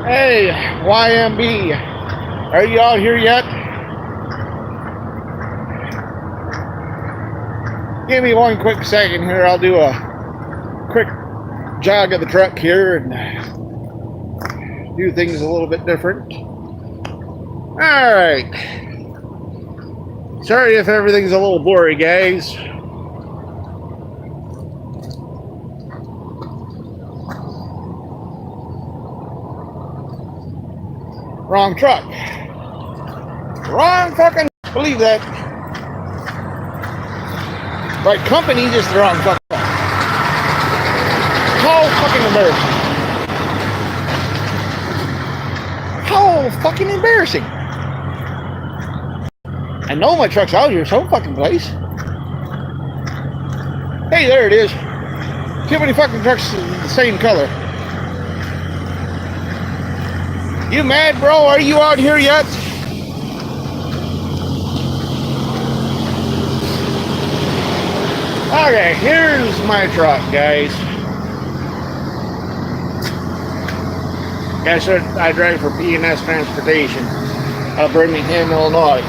Hey, YMB, are you out here yet? Give me one quick second here. I'll do a quick jog of the truck here and do things a little bit different. All right. Sorry if everything's a little blurry, guys. Wrong truck. Wrong fucking. Believe that. Right company, just the wrong fucking. How fucking embarrassing. How fucking embarrassing. I know my truck's out here some fucking place. Hey, there it is. Too many fucking trucks the same color. You mad, bro? Are you out here yet? Okay, here's my truck, guys. I drive for P&S Transportation out of Birmingham, Illinois.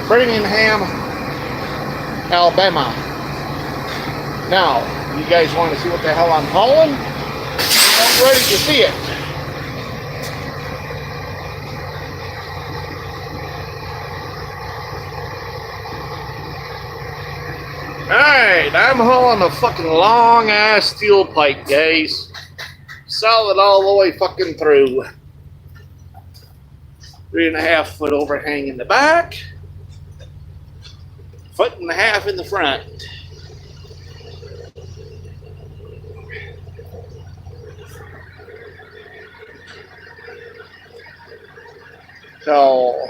Birmingham, Alabama. Now, you guys want to see what the hell I'm hauling? I'm ready to see it. Alright, I'm hauling a fucking long ass steel pipe, guys. Solid all the way fucking through. 3.5 foot overhang in the back. 1.5 foot in the front. So,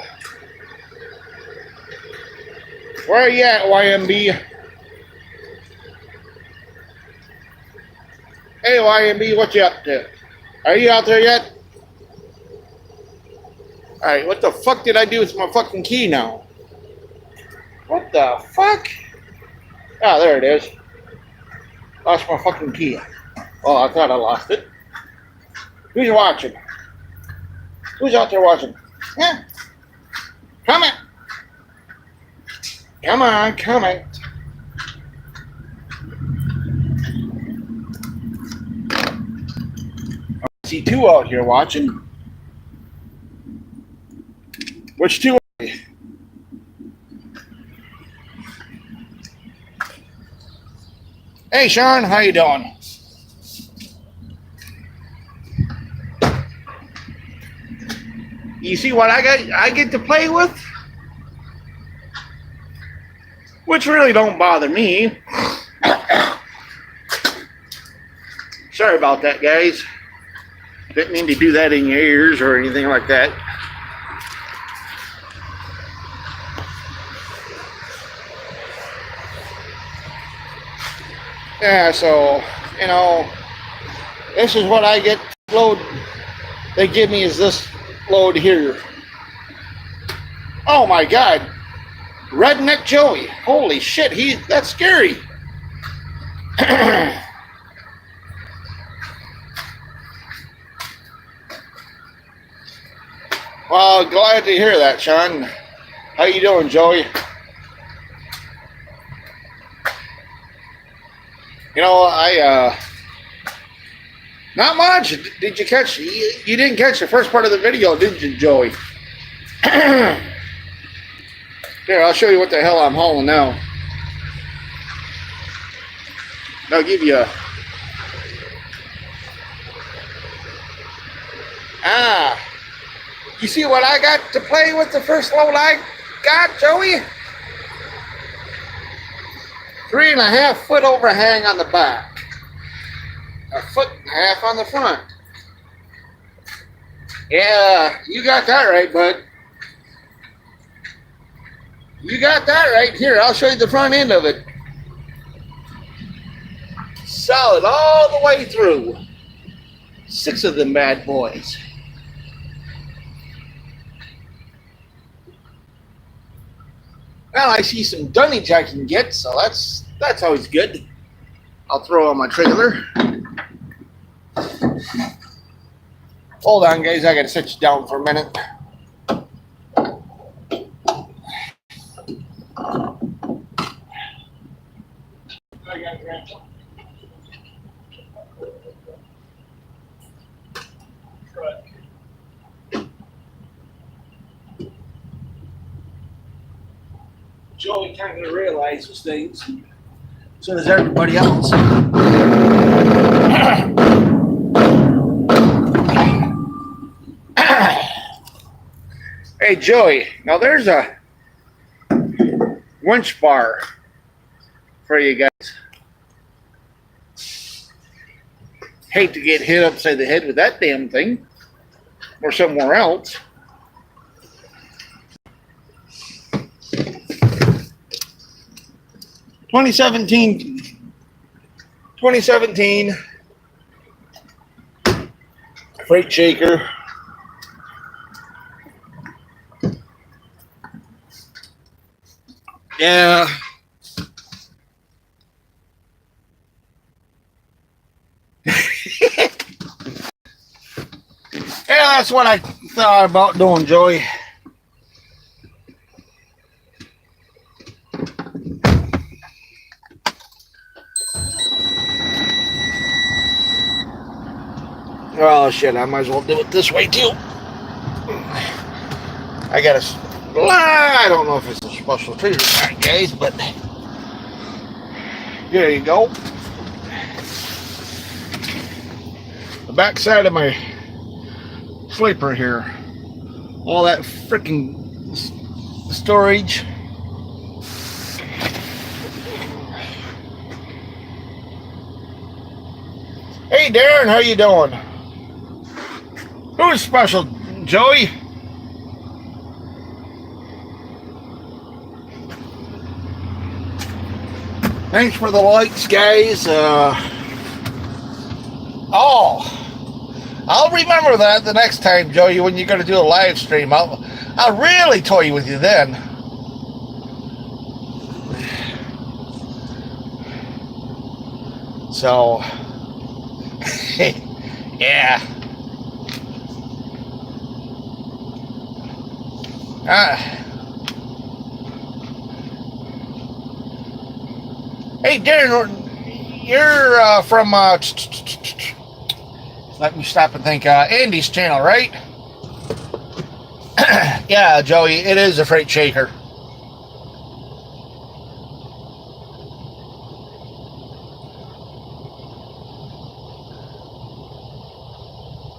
where are you at, YMB? Hey, YMB, what you up to? Are you out there yet? Alright, what the fuck did I do with my fucking key now? What the fuck? Ah, there it is. Lost my fucking key. Oh, I thought I lost it. Who's watching? Who's out there watching? Yeah. Come on. Come on, come on. I see two out here watching. Which two are you? Hey, Sean, how you doing? You see what I get to play with? Which really don't bother me. Sorry about that, guys. Didn't mean to do that in your ears or anything like that. Yeah, so, you know, this is what I get load they give me is this load here. Oh my God. Redneck Joey. Holy shit, that's scary. Well, glad to hear that, Sean. How you doing, Joey? You know, not much. Did you catch? You didn't catch the first part of the video, did you, Joey? Here, I'll show you what the hell I'm hauling now. I'll give you a... You see what I got to play with the first load I got, Joey? 3.5 foot overhang on the back. 1.5 foot on the front. Yeah, you got that right, bud. You got that right. Here, I'll show you the front end of it. Solid all the way through. 6 of them bad boys. Well, I see some dunnage I can get, so that's always good. I'll throw on my trailer. Hold on, guys. I gotta sit you down for a minute. Joey kind of realizes things. So does everybody else. Hey, Joey. Now there's a winch bar for you guys. Hate to get hit upside the head with that damn thing. Or somewhere else. Twenty seventeen freight shaker. Yeah. Yeah, that's what I thought about doing, Joey. Oh shit, I might as well do it this way too. I don't know if it's a special treat or not, guys, but there you go. The back side of my sleeper here. All that freaking storage. Hey Darren, how you doing? Who's special, Joey? Thanks for the likes, guys. I'll remember that the next time, Joey, when you're going to do a live stream. I'll really toy with you then. So, yeah. Hey, Darren, you're from, let me stop and think, Andy's channel, right? Yeah, Joey, it is a freight shaker.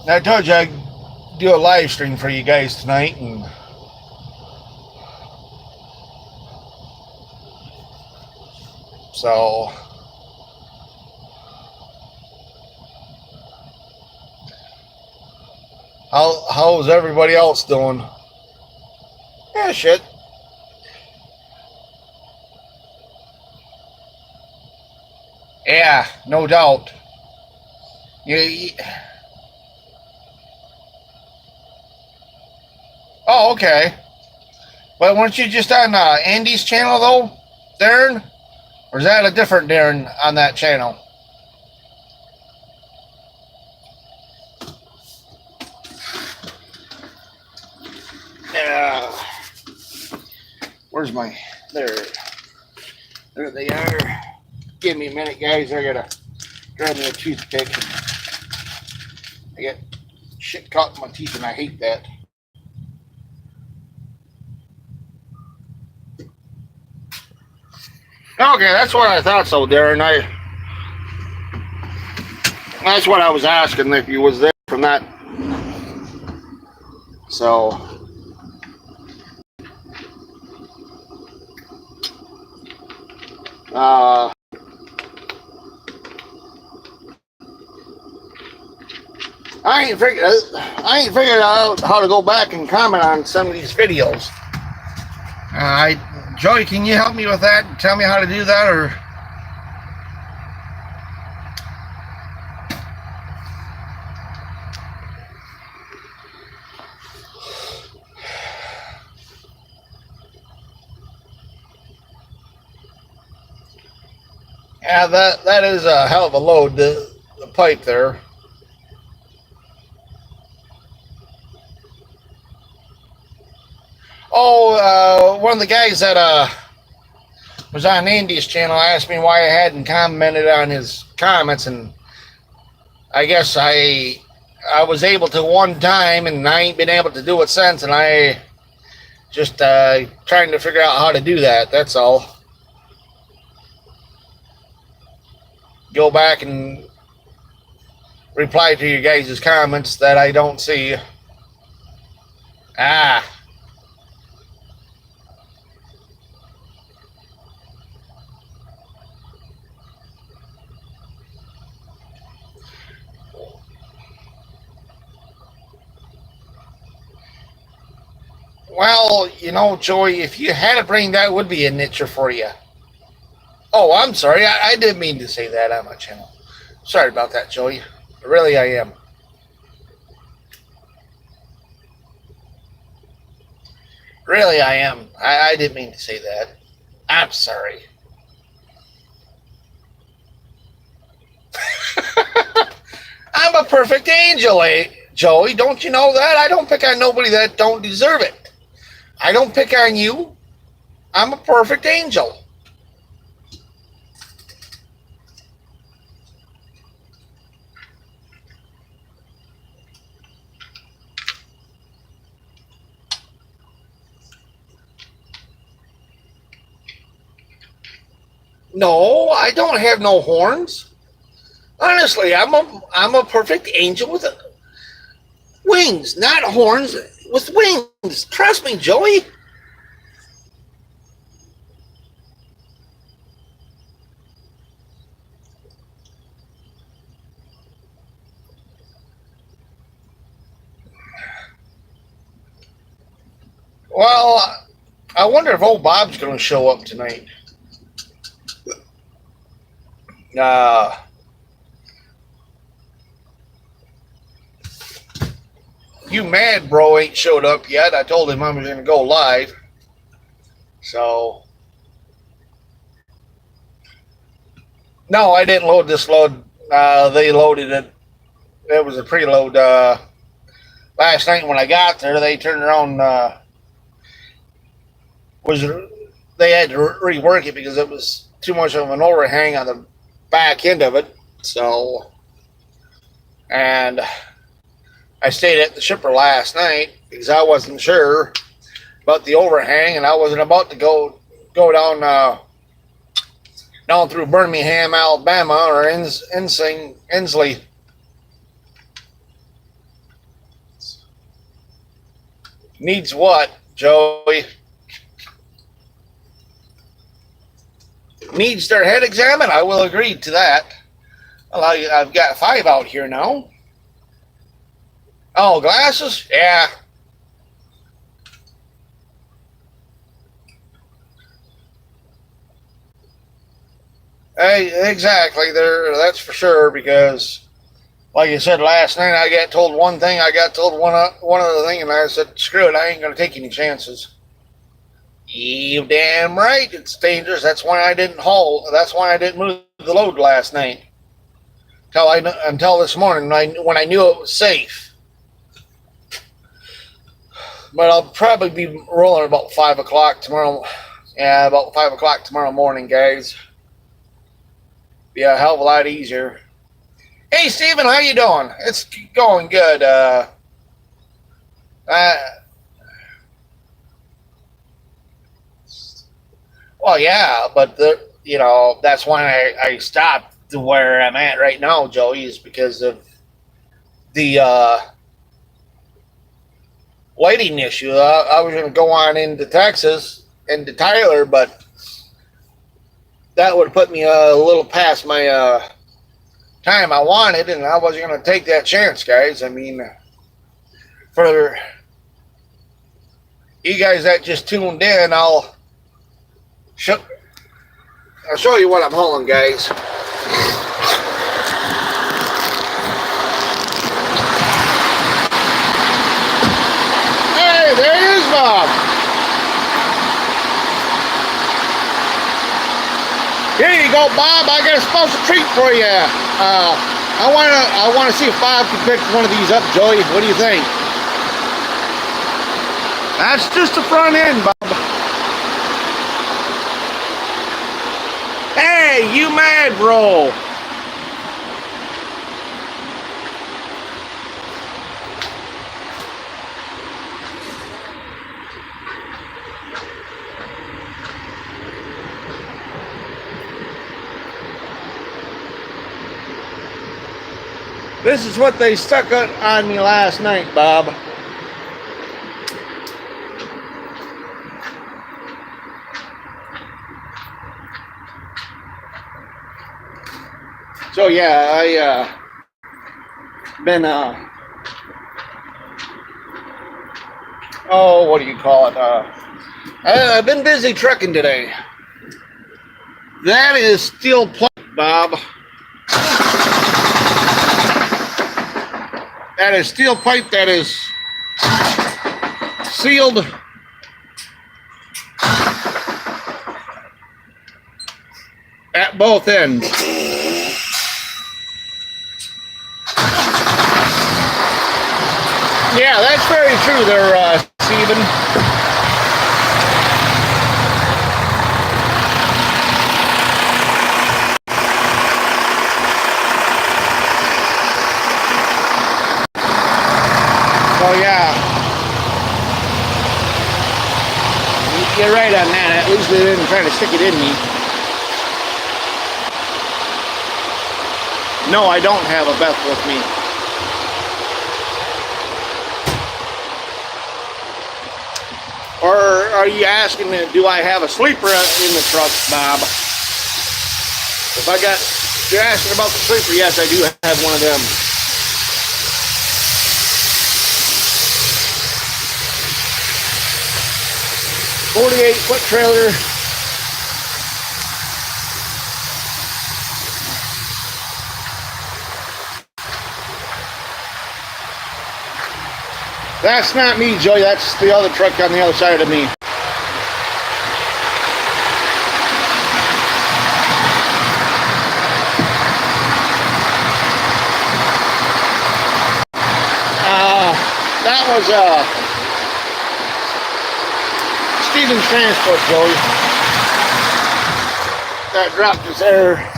I told you I'd do a live stream for you guys tonight, and so how's everybody else doing? Yeah, shit. Yeah, no doubt. Oh, okay. But weren't you just on Andy's channel, though, Darren? Or is that a different Darren on that channel? Yeah. Where's my... There they are. Give me a minute, guys. I gotta grab me a toothpick. I get shit caught in my teeth, and I hate that. Okay, that's what I thought so, Darren. That's what I was asking, if you was there from that. So, I ain't figured out how to go back and comment on some of these videos. Joey, can you help me with that? Tell me how to do that, or? Yeah, that is a hell of a load, the pipe there. Oh, one of the guys that was on Andy's channel asked me why I hadn't commented on his comments, and I guess I was able to one time, and I ain't been able to do it since, and I just trying to figure out how to do that. That's all. Go back and reply to your guys' comments that I don't see. Ah. Well, you know, Joey, if you had a brain, that would be a nicher for you. Oh, I'm sorry. I didn't mean to say that on my channel. Sorry about that, Joey. Really, I am. Really, I am. I didn't mean to say that. I'm sorry. I'm a perfect angel, Joey. Don't you know that? I don't pick on nobody that don't deserve it. I don't pick on you. I'm a perfect angel. No, I don't have no horns. Honestly, I'm a perfect angel with wings, not horns, with wings. Trust me, Joey. Well, I wonder if old Bob's going to show up tonight. You mad, bro, ain't showed up yet. I told him I was going to go live. So, no, I didn't load this load. They loaded it. It was a preload. Last night when I got there, they turned around. They had to rework it because it was too much of an overhang on the back end of it. So, and I stayed at the shipper last night because I wasn't sure about the overhang, and I wasn't about to go down through Birmingham, Alabama, or Inslee. Needs what, Joey? Needs their head examined. I will agree to that. Well, I've got 5 out here now. Oh, glasses? Yeah. Hey, exactly. That's for sure, because, like I said last night, I got told one thing, I got told one other thing, and I said, screw it, I ain't going to take any chances. You damn right, it's dangerous. That's why I didn't haul. That's why I didn't move the load last night. Until this morning, when I knew it was safe. But I'll probably be rolling about 5 o'clock tomorrow. Yeah, about 5 o'clock tomorrow morning, guys. Be a hell of a lot easier. Hey, Steven, how you doing? It's going good. Well, yeah, but that's why I stopped to where I'm at right now, Joey, is because of the lighting issue. I was going to go on into Texas, into Tyler, but that would put me a little past my time I wanted, and I wasn't going to take that chance, guys. I mean, for you guys that just tuned in, I'll show you what I'm hauling, guys. Hey, there he is, Bob. Here you go, Bob. I got a special treat for you. I want to see if Bob can pick one of these up, Joey. What do you think? That's just the front end, Bob. Hey, you mad, bro? This is what they stuck on me last night, Bob. So yeah, I been oh, what do you call it? I've been busy trucking today. That is steel pipe, Bob. That is steel pipe that is sealed at both ends. Yeah, that's very true there, Stephen. Oh yeah, you're right on that. At least they didn't try to stick it in me. No, I don't have a Beth with me. Or are you asking, do I have a sleeper in the truck, Bob? If you're asking about the sleeper, yes, I do have one of them. "48-foot trailer. That's not me, Joey. That's the other truck on the other side of me. That was Stephen's transport, Joey. That dropped his air.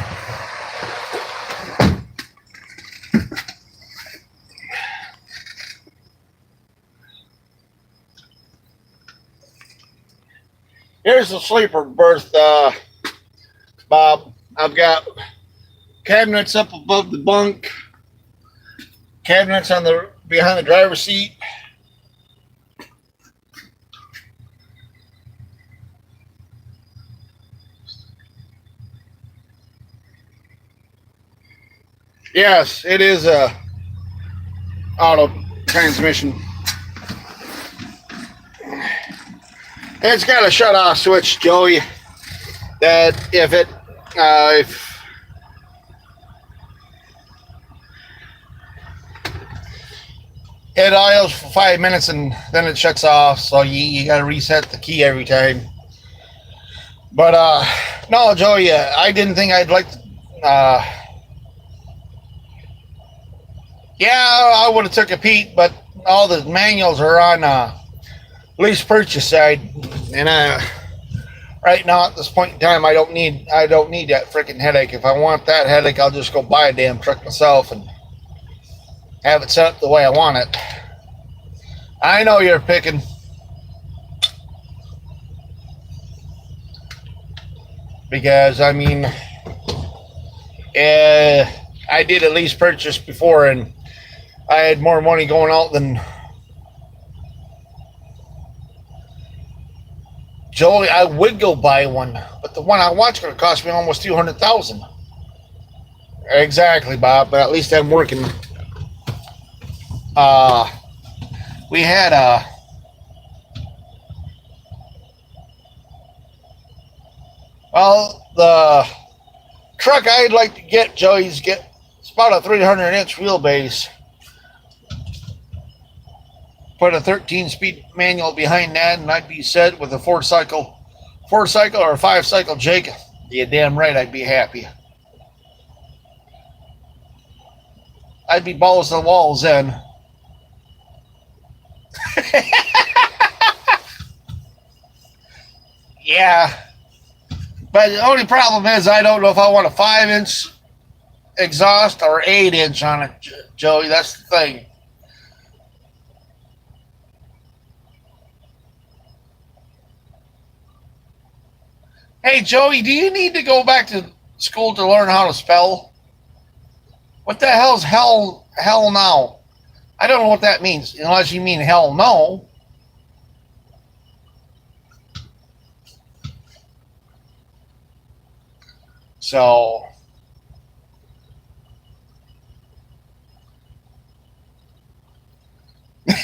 Here's the sleeper berth, Bob. I've got cabinets up above the bunk, cabinets on the behind the driver's seat. Yes, it is a auto transmission. It's got a shut-off switch, Joey. That if it idles for 5 minutes and then it shuts off, so you got to reset the key every time. But no, Joey, I didn't think I'd like to. Yeah, I would have took a peek, but all the manuals are on lease purchase side, and right now at this point in time, I don't need that freaking headache. If I want that headache, I'll just go buy a damn truck myself and have it set up the way I want it. I know you're picking. Because, I mean, I did a lease purchase before, and I had more money going out than Joey. I would go buy one, but the one I want's going to cost me almost $200,000. Exactly, Bob. But at least I'm working. We had the truck I'd like to get, Joey's it's about a 300-inch wheelbase. Put a 13-speed manual behind that, and I'd be set with a four-cycle or a 5-cycle Jake. Yeah, damn right, I'd be happy. I'd be balls to the walls then. Yeah, but the only problem is I don't know if I want a 5-inch exhaust or 8-inch on it, Joey. That's the thing. Hey, Joey, do you need to go back to school to learn how to spell? What the hell's hell now? I don't know what that means, unless you mean hell no. So, good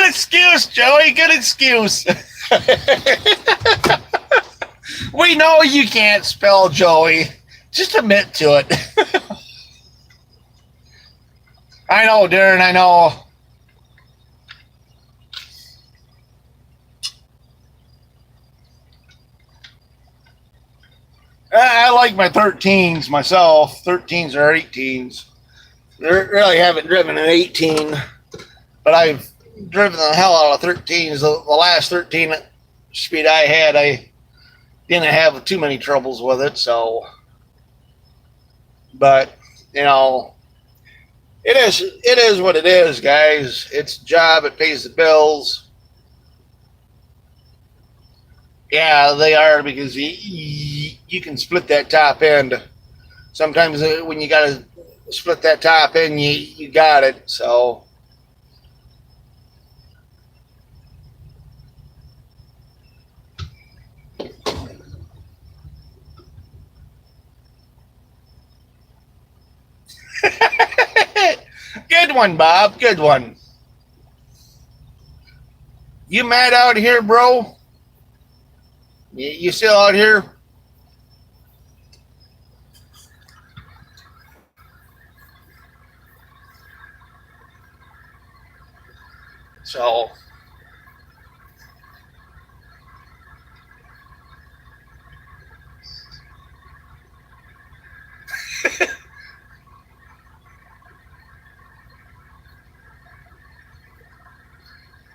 excuse, Joey. Good excuse. We know you can't spell, Joey. Just admit to it. I know, Darren. I know. I like my 13s myself. 13s or 18s. I really haven't driven an 18, but I've driven the hell out of 13s. The last 13 speed I had, I didn't have too many troubles with it. So, but you know, it is what it is, guys. It's a job. It pays the bills. Yeah, they are because you can split that top end. Sometimes when you got to split that top end, you got it. So, good one, Bob. Good one. You mad out here, bro? You still out here? So,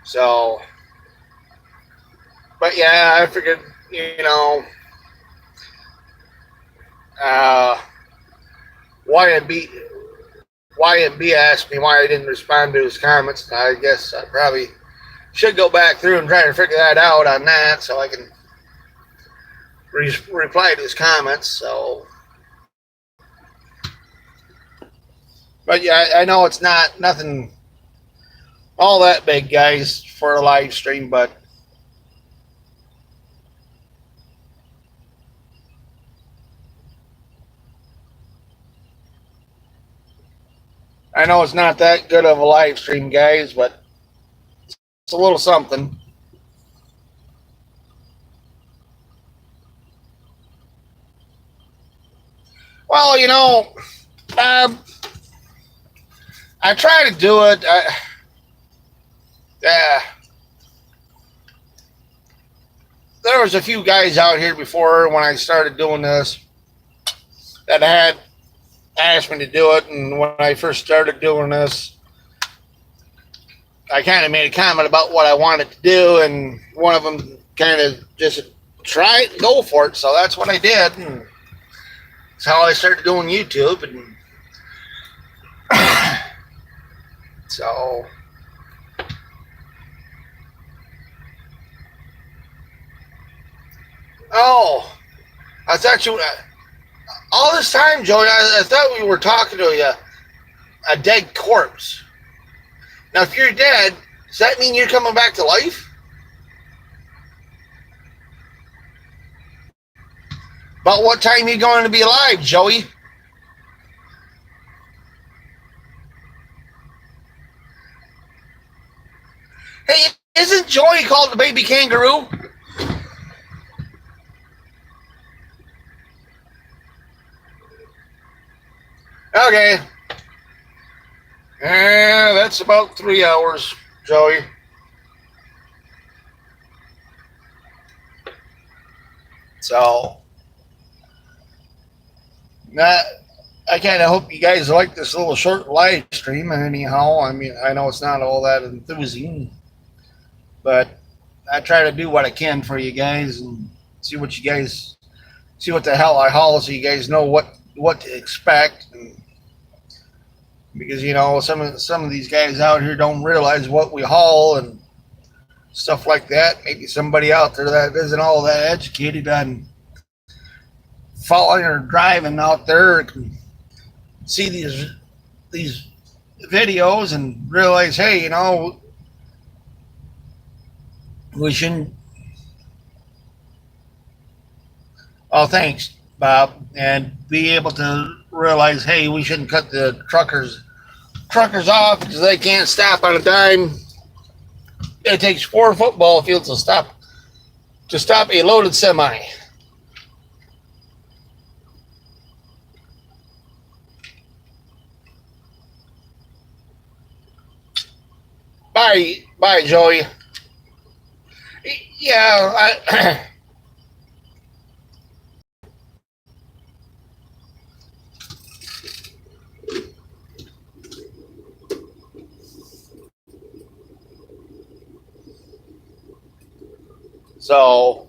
so, but yeah, I figured, uh, YMB, YMB asked me why I didn't respond to his comments. I guess I probably should go back through and try to figure that out on that so I can reply to his comments. So, but yeah, I know it's nothing all that big, guys, for a live stream, but I know it's not that good of a live stream, guys, but it's a little something. Well, um, I try to do it. Yeah, there was a few guys out here before when I started doing this that had asked me to do it, and when I first started doing this, I kind of made a comment about what I wanted to do, and one of them kind of just try it and go for it. So that's what I did, and that's how I started doing YouTube. And so, oh, I thought you all this time, Joey. I thought we were talking to a dead corpse. Now, if you're dead, does that mean you're coming back to life? About what time are you going to be alive, Joey? Hey, isn't Joey called the baby kangaroo? Okay. Yeah, that's about 3 hours, Joey. So, that I kind of hope you guys like this little short live stream. Anyhow, I mean, I know it's not all that enthusing, but I try to do what I can for you guys and see what you guys see what the hell I haul, so you guys know what to expect. And because some of these guys out here don't realize what we haul and stuff like that. Maybe somebody out there that isn't all that educated on following or driving out there can see these videos and realize, hey, we shouldn't. Oh, thanks, Bob, and be able to realize, hey, we shouldn't cut the truckers off because they can't stop on a dime. It takes 4 football fields to stop a loaded semi. Bye, Joey. Yeah, so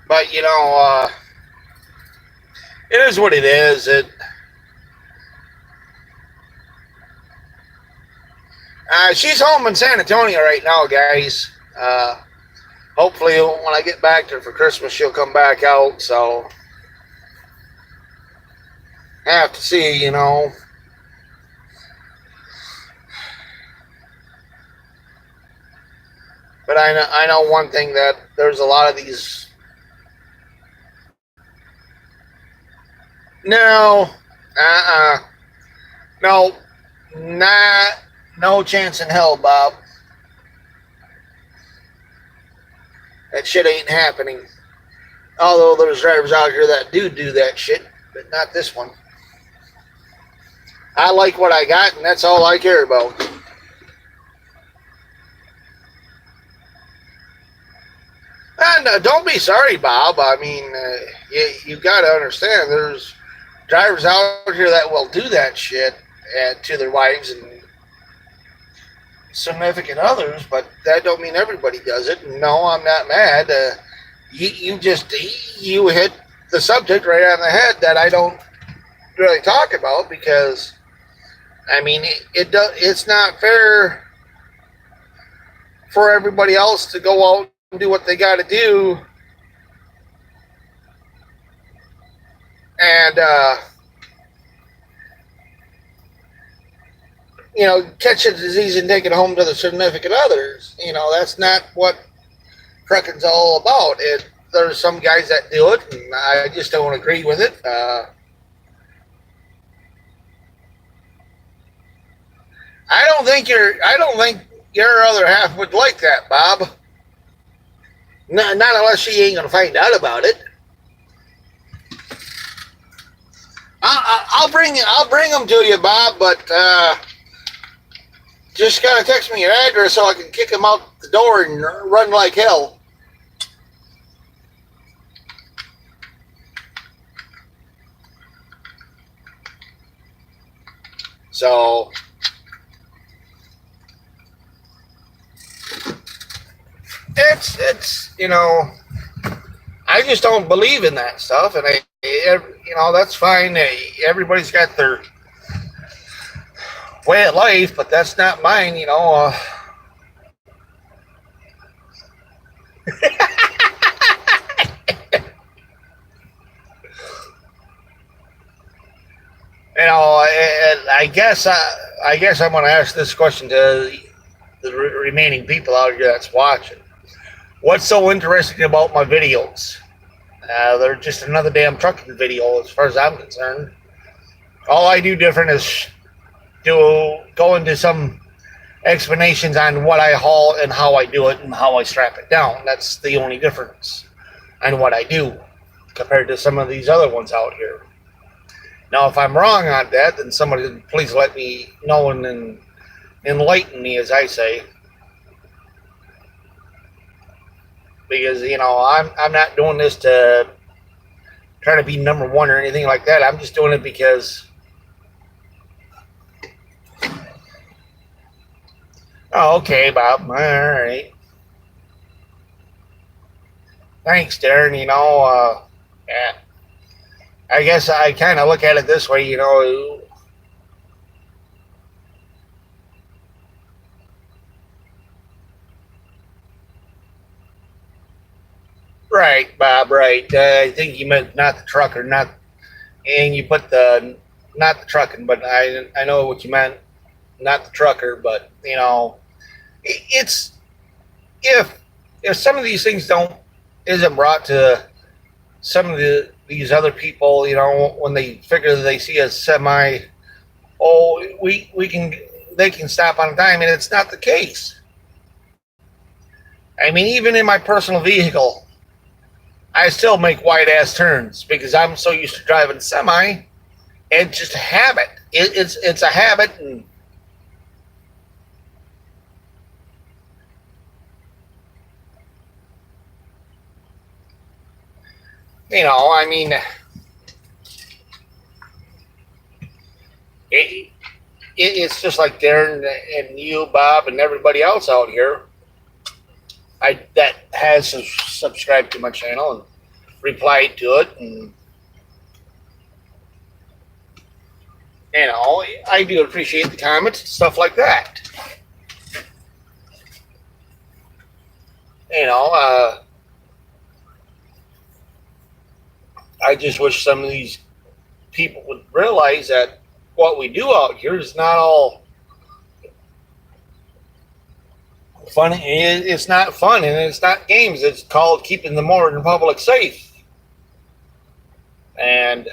but it is what it is. She's home in San Antonio right now, guys. Hopefully, when I get back to her for Christmas, she'll come back out. So, I have to see, But I know one thing, that there's a lot of these. No, no, not no chance in hell, Bob. That shit ain't happening. Although there's drivers out here that do that shit, but not this one. I like what I got, and that's all I care about. And don't be sorry, Bob. I mean, you got to understand, there's drivers out here that will do that shit to their wives and significant others, but that don't mean everybody does it. No, I'm not mad. You hit the subject right on the head that I don't really talk about, because I mean it's not fair for everybody else to go out and do what they got to do, and catch a disease and take it home to the significant others. That's not what trucking's all about. There's some guys that do it, and I just don't agree with it. I don't think your other half would like that, Bob. Not unless she ain't gonna find out about it. I'll bring them to you, Bob, but just gotta text me your address so I can kick them out the door and run like hell. So it's I just don't believe in that stuff, and that's fine. Everybody's got their way of life, but that's not mine. I guess I'm going to ask this question to the remaining people out here that's watching. What's so interesting about my videos? They're just another damn trucking video, as far as I'm concerned. All I do different is go into some explanations on what I haul and how I do it and how I strap it down. That's the only difference on what I do compared to some of these other ones out here. Now, if I'm wrong on that, then somebody please let me know and enlighten me, as I say. Because I'm not doing this to trying to be number one or anything like that. I'm just doing it because. Oh, okay, Bob. All right. Thanks, Darren. Yeah. I guess I kind of look at it this way, Right, Bob, right. I think you meant not the trucker, and you put not the trucking, but I know what you meant, not the trucker, but, it's, if some of these things isn't brought to some of these other people, when they figure that they see a semi, they can stop on a dime, and it's not the case. I mean, even in my personal vehicle, I still make wide ass turns because I'm so used to driving semi. It's just a habit. It's a habit, and I mean, it's just like Darren and you, Bob, and everybody else out here. That has subscribed to my channel and replied to it, and I do appreciate the comments and stuff like that. I just wish some of these people would realize that what we do out here is not all fun. It's not fun, and it's not games. It's called keeping the modern public safe. And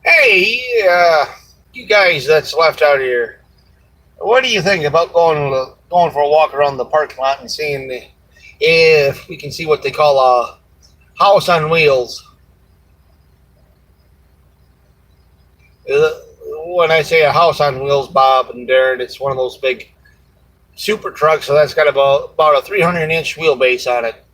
hey, you guys that's left out here, what do you think about going for a walk around the parking lot and seeing if we can see what they call a house on wheels? When I say a house on wheels, Bob and Darren, it's one of those big super trucks, so that's got about a 300-inch wheelbase on it.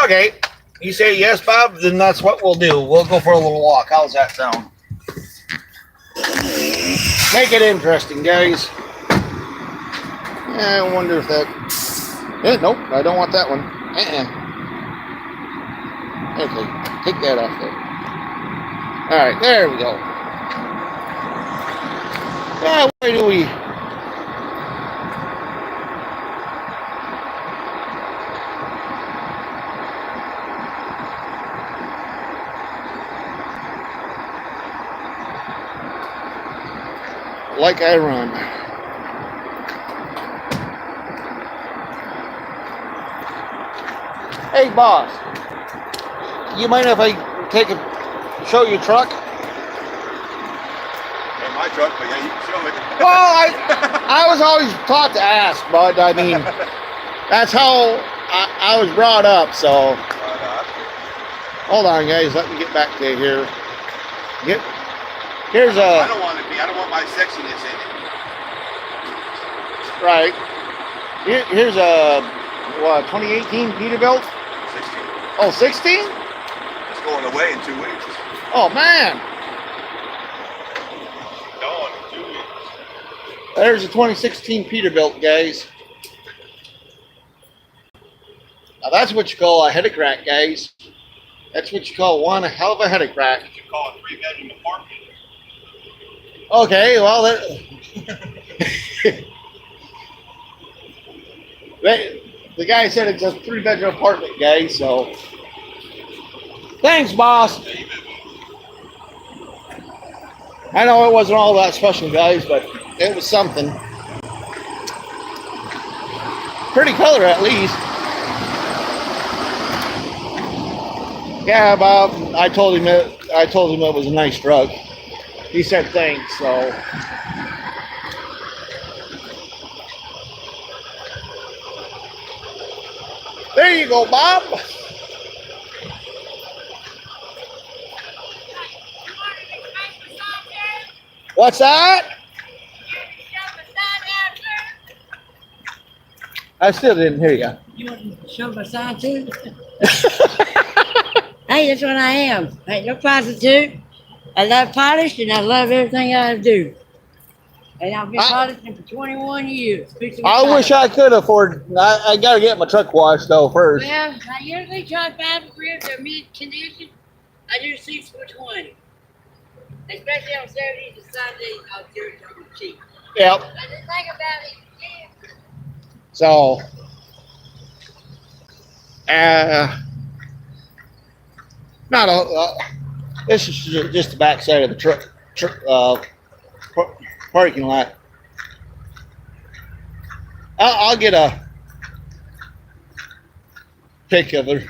Okay, you say yes, Bob, then that's what we'll do. We'll go for a little walk. How's that sound? Make it interesting, guys. I wonder if that... nope, I don't want that one. Okay, take that off there. Alright, there we go. Yeah, where do we... Like I run. Hey, boss. You mind if I show your truck? Not my truck, but yeah, you can show it. Well, I was always taught to ask, bud. I mean, that's how I was brought up. So, hold on, guys. Let me get back to here. Here's a. I don't want to be. I don't want my sexiness in it. Right. Here's a 2018 Peterbilt. 16. Oh, 16? It's going away in 2 weeks. Oh man. Gone in 2 weeks. There's a 2016 Peterbilt, guys. Now that's what you call a headache rack, guys. That's what you call one hell of a headache rack. What you call a 3-bedroom apartment. Okay, well, the guy said it's a 3-bedroom apartment, guys, so. Thanks, boss. I know it wasn't all that special, guys, but it was something. Pretty color, at least. Yeah, Bob, I told him it was a nice truck. He said thanks, so. There you go, Bob. What's that? I still didn't hear you. You want to show my sign too? Hey, that's what I am. Ain't no prostitute. I love polish and I love everything I do. And I've been polishing for 21 years. I wish I could afford. I got to get my truck washed though first. Well, I usually try 5 ribs or mid condition. I do 6 for 20. Especially on Saturdays and Sundays, I'll do it on the cheap. Yep. But the thing about it, yeah. So, not a. This is just the back side of the parking lot. I'll get a pic of her.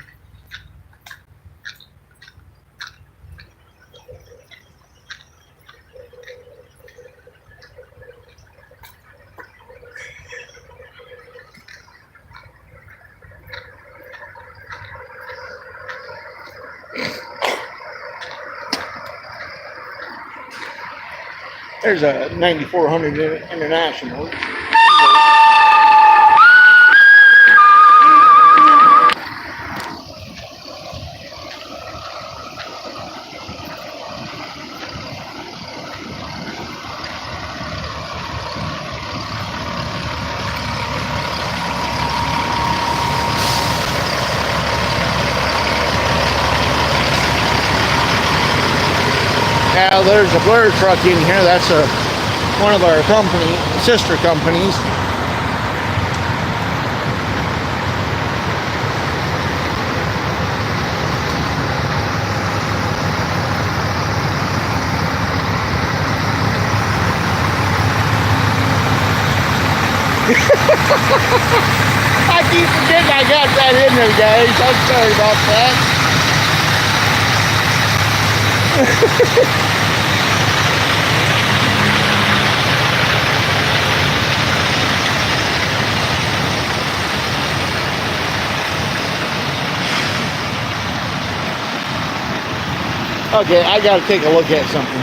There's a 9400 International. Now there's a blur truck in here. That's one of our sister companies. I keep forgetting I got that in there, guys. I'm sorry about that. Okay, I gotta take a look at something.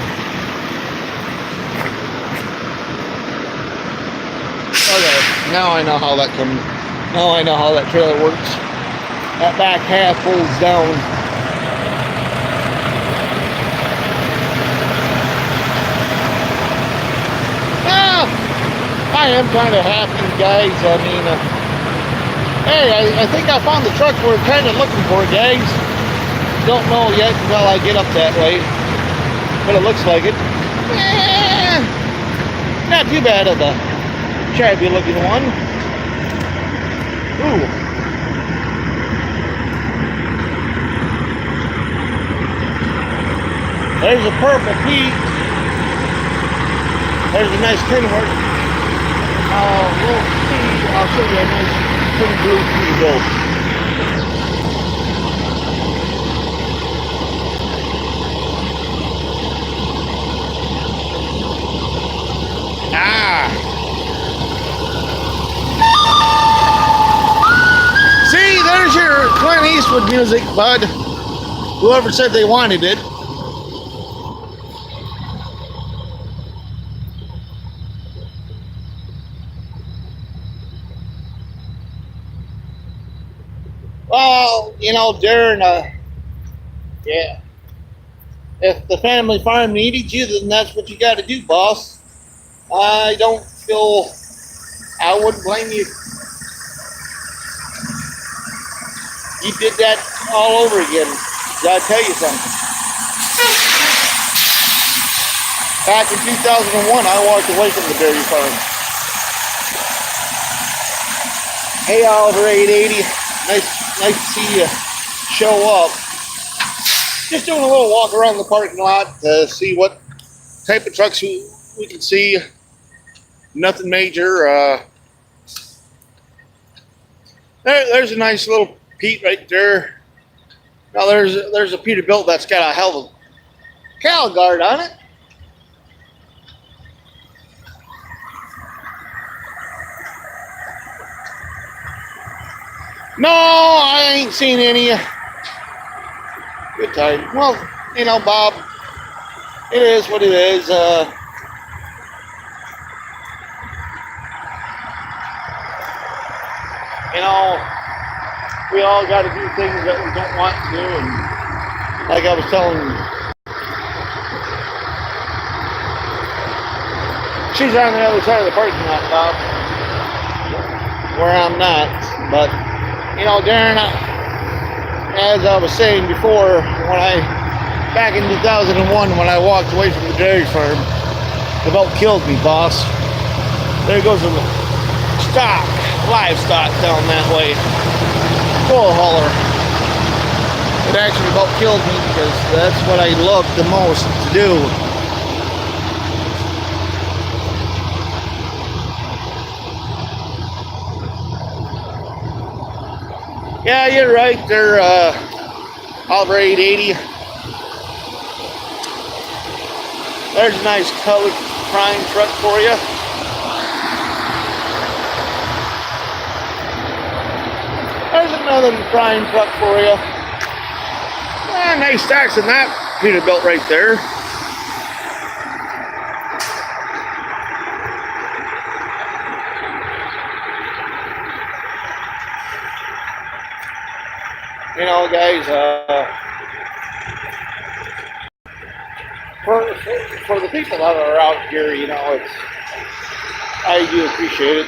Okay, now I know how that comes. Now I know how that trailer works. That back half folds down. I am kind of happy, guys. I mean, hey, I think I found the truck we're kind of looking for, guys. Don't know yet until I get up that way, but it looks like it. Not too bad of a shabby looking one. Ooh. There's a purple Pete. There's a nice tin work. We'll see. I'll show you a nice pretty blue Peterbilt. See, there's your Clint Eastwood music, bud. Whoever said they wanted it. Well, you know, Darren, yeah. If the family farm needed you, then that's what you got to do, boss. I don't feel, I wouldn't blame you. You did that all over again. Gotta tell you something. Back in 2001, I walked away from the dairy farm. Hey, Oliver 880. Nice to see you show up. Just doing a little walk around the parking lot to see what type of trucks we can see. Nothing major. There's a nice little Pete right there. Now there's a Peterbilt that's got a hell of a cow guard on it. No, I ain't seen any. Good time. Well, you know, Bob, it is what it is. You know, we all got to do things that we don't want to do, and like I was telling you, she's on the other side of the parking lot, Bob, where I'm not. But you know, Darren, as I was saying before, back in 2001, when I walked away from the dairy farm, it about killed me, boss. There goes the livestock down that way. Bull hauler. It actually about killed me because that's what I loved the most to do. Yeah, you're right. They're over 880. There's a nice colored prime truck for you. There's another prime truck for you. Nice stacks in that Peterbilt right there. You know, guys, for the people that are out here, you know, I do appreciate it.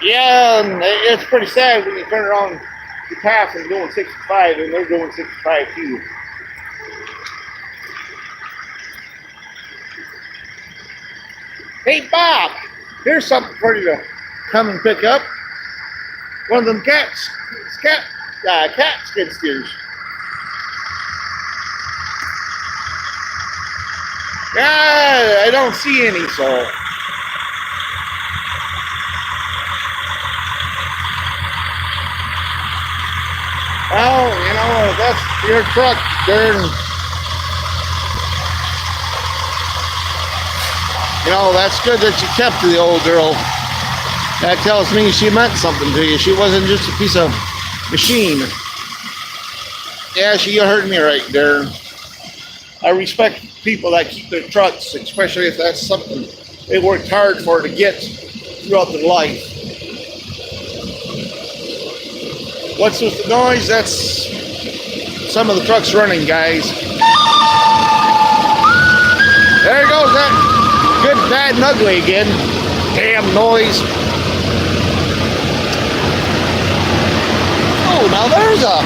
Yeah, and it's pretty sad when you turn around the path and doing 65 and they're doing 65 too. Hey Bob, here's something for you to come and pick up. One of them cat skid steers. Yeah, I don't see any, so. Well, you know, if that's your truck, Darren. You know, that's good that you kept the old girl. That tells me she meant something to you. She wasn't just a piece of machine. Yeah, she heard me right, Darren. I respect people that keep their trucks, especially if that's something they worked hard for to get throughout their life. What's with the noise? That's some of the trucks running, guys. There goes that good, bad, and ugly again. Damn noise. Oh, now there's a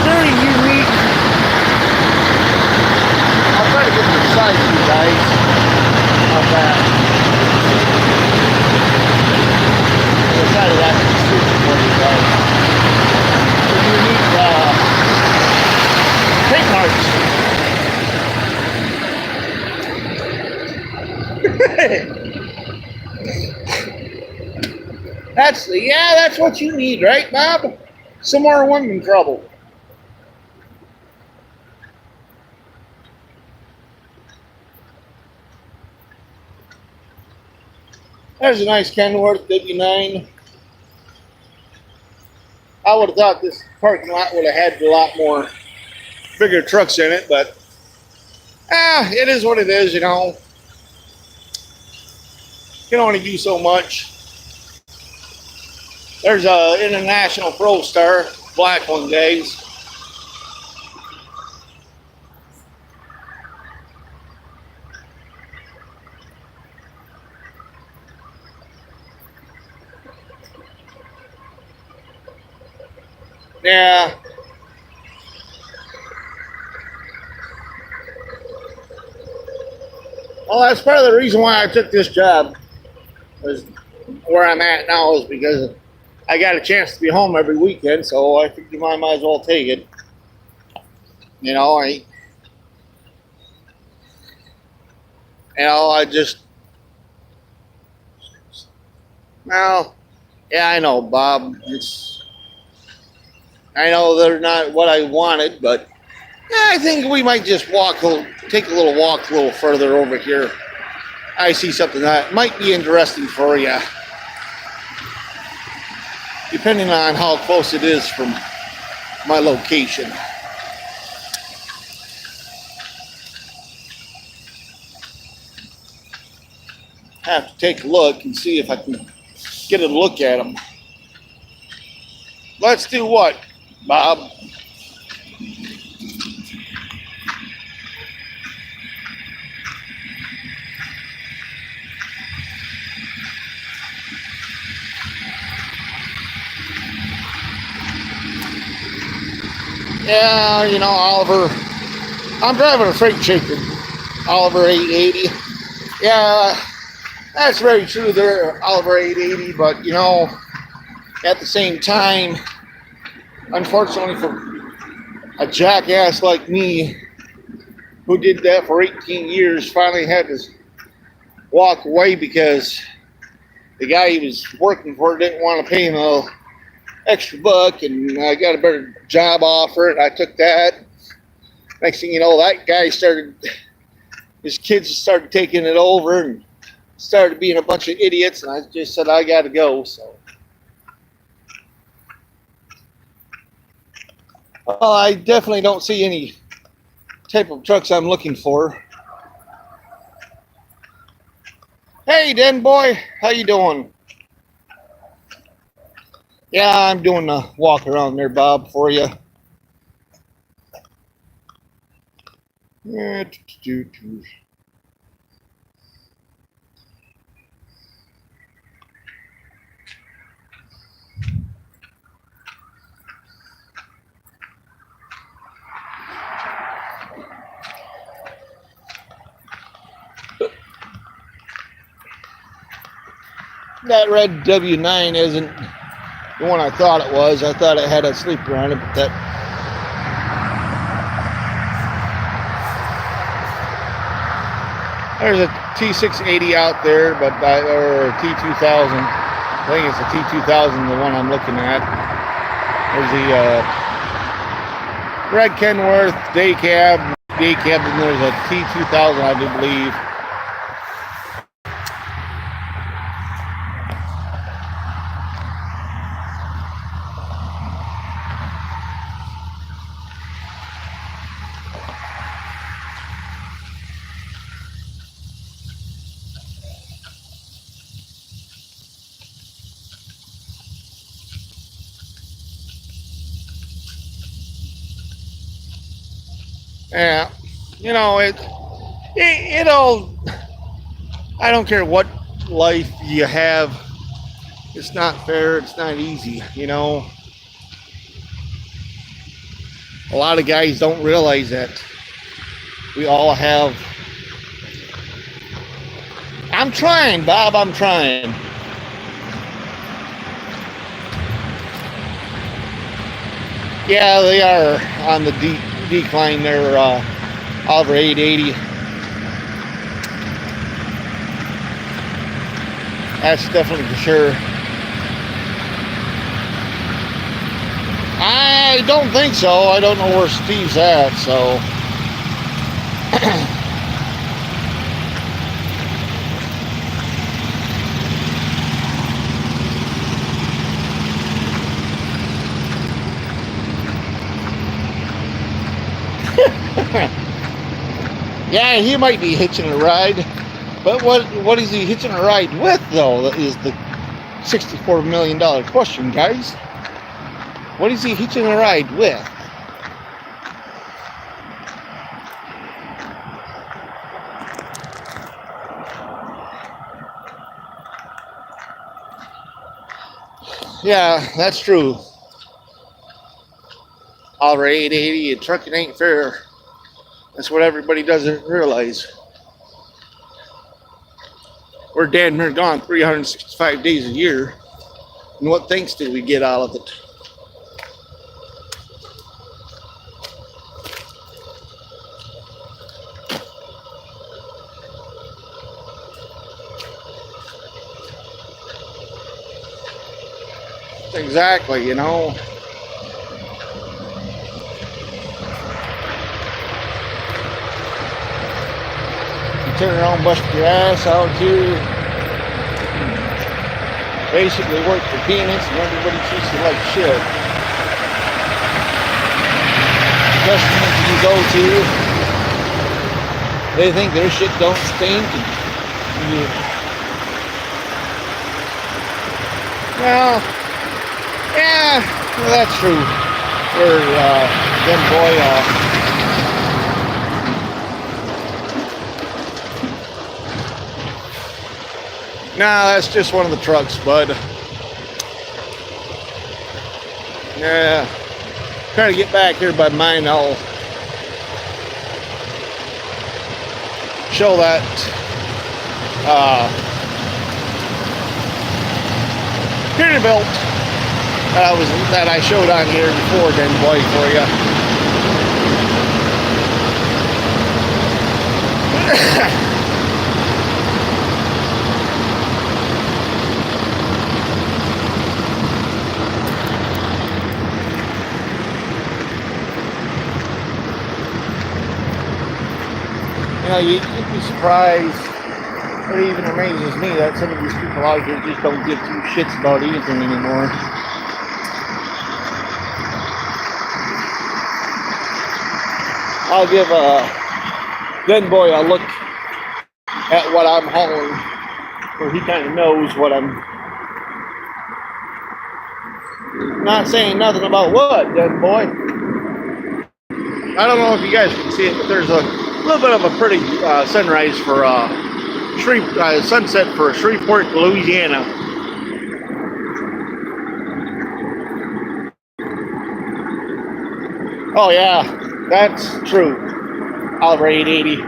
very unique. I'll try to get the size of you guys of that. The side of that super for you guys. That's what you need, right, Bob? Some more women trouble. There's a nice Kenworth W9. I would have thought this parking lot would have had a lot more bigger trucks in it, but it is what it is, you know. You can only do so much. There's a International Pro Star, black one, guys. Yeah. Well, that's part of the reason why I took this job. Is where I'm at now is because I got a chance to be home every weekend, so I figured I might as well take it. You know, I just. Well, yeah, I know, Bob. I know they're not what I wanted, but I think we might just take a little walk a little further over here. I see something that might be interesting for you, depending on how close it is from my location. I have to take a look and see if I can get a look at them. Let's do what, Bob? Yeah, you know, Oliver. I'm driving a freight shaker, Oliver 880. Yeah, that's very true there, Oliver 880. But you know, at the same time, unfortunately for a jackass like me who did that for 18 years, finally had to walk away because the guy he was working for didn't want to pay him a extra buck, and I got a better job offer, and I took that. Next thing you know, that guy started, his kids started taking it over and started being a bunch of idiots, and I just said, I got to go. So, well, I definitely don't see any type of trucks I'm looking for. Hey, Den Boy, how you doing? Yeah, I'm doing a walk around there, Bob, for you. That red W9 isn't the one I thought it was. I thought it had a sleeper on it, but that. There's a T680 out there, but or a T2000. I think it's a T2000, the one I'm looking at. There's the red Kenworth day cab, and there's a T2000, I do believe. Yeah, you know, it'll, I don't care what life you have, it's not fair, it's not easy, you know. A lot of guys don't realize that we all have. I'm trying, Bob, I'm trying. Yeah, they are on the decline there, Oliver 880. That's definitely for sure. I don't think so. I don't know where Steve's at, so. Yeah, he might be hitching a ride, but what is he hitching a ride with, though, is the $64 million question, guys. What is he hitching a ride with? Yeah, that's true. Oliver 880, trucking ain't fair. That's what everybody doesn't realize. We're damn near gone 365 days a year. And what thanks did we get out of it? Exactly, you know. You turn around, bust your ass out here, basically work for peanuts, and everybody treats you like shit. Customers you go to, they think their shit don't stink. Well, yeah. Well, that's true. Or then boy, nah, that's just one of the trucks, bud. Yeah, trying to get back here by mine. I'll show that Peterbilt that I showed on here before, then boy, for you. You know, you'd be surprised. It even amazes me that some of these people out here just don't give two shits about anything anymore. I'll give then boy a look at what I'm hauling, where he kind of knows what I'm. Not saying nothing about what, then boy. I don't know if you guys can see it, but there's a little bit of a pretty sunrise for sunset for Shreveport, Louisiana. Oh yeah, that's true. Oliver 880.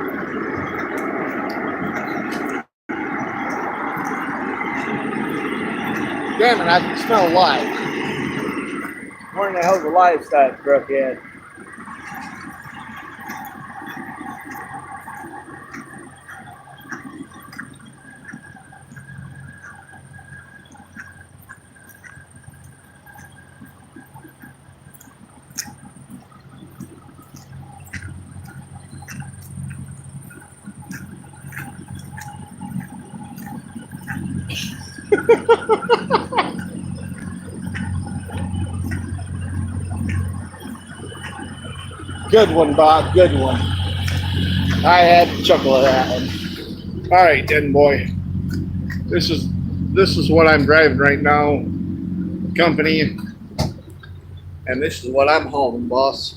Damn it, I can smell live. Where in the hell's the livestock truck at? Good one, Bob. Good one. I had to chuckle at that one. All right, then, boy. This is what I'm driving right now. Company, and this is what I'm hauling, boss.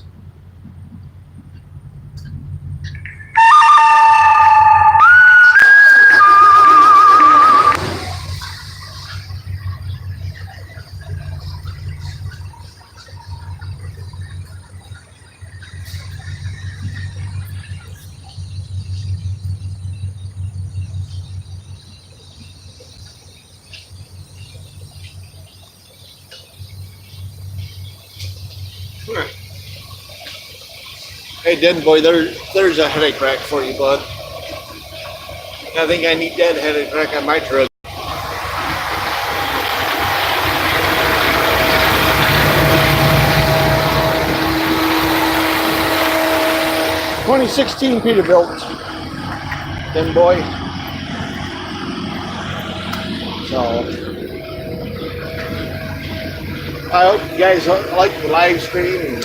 Hey, Den boy, there's a headache rack for you, bud. I think I need that headache rack on my truck. (2016) Peterbilt, Den boy. So I hope you guys like the live stream.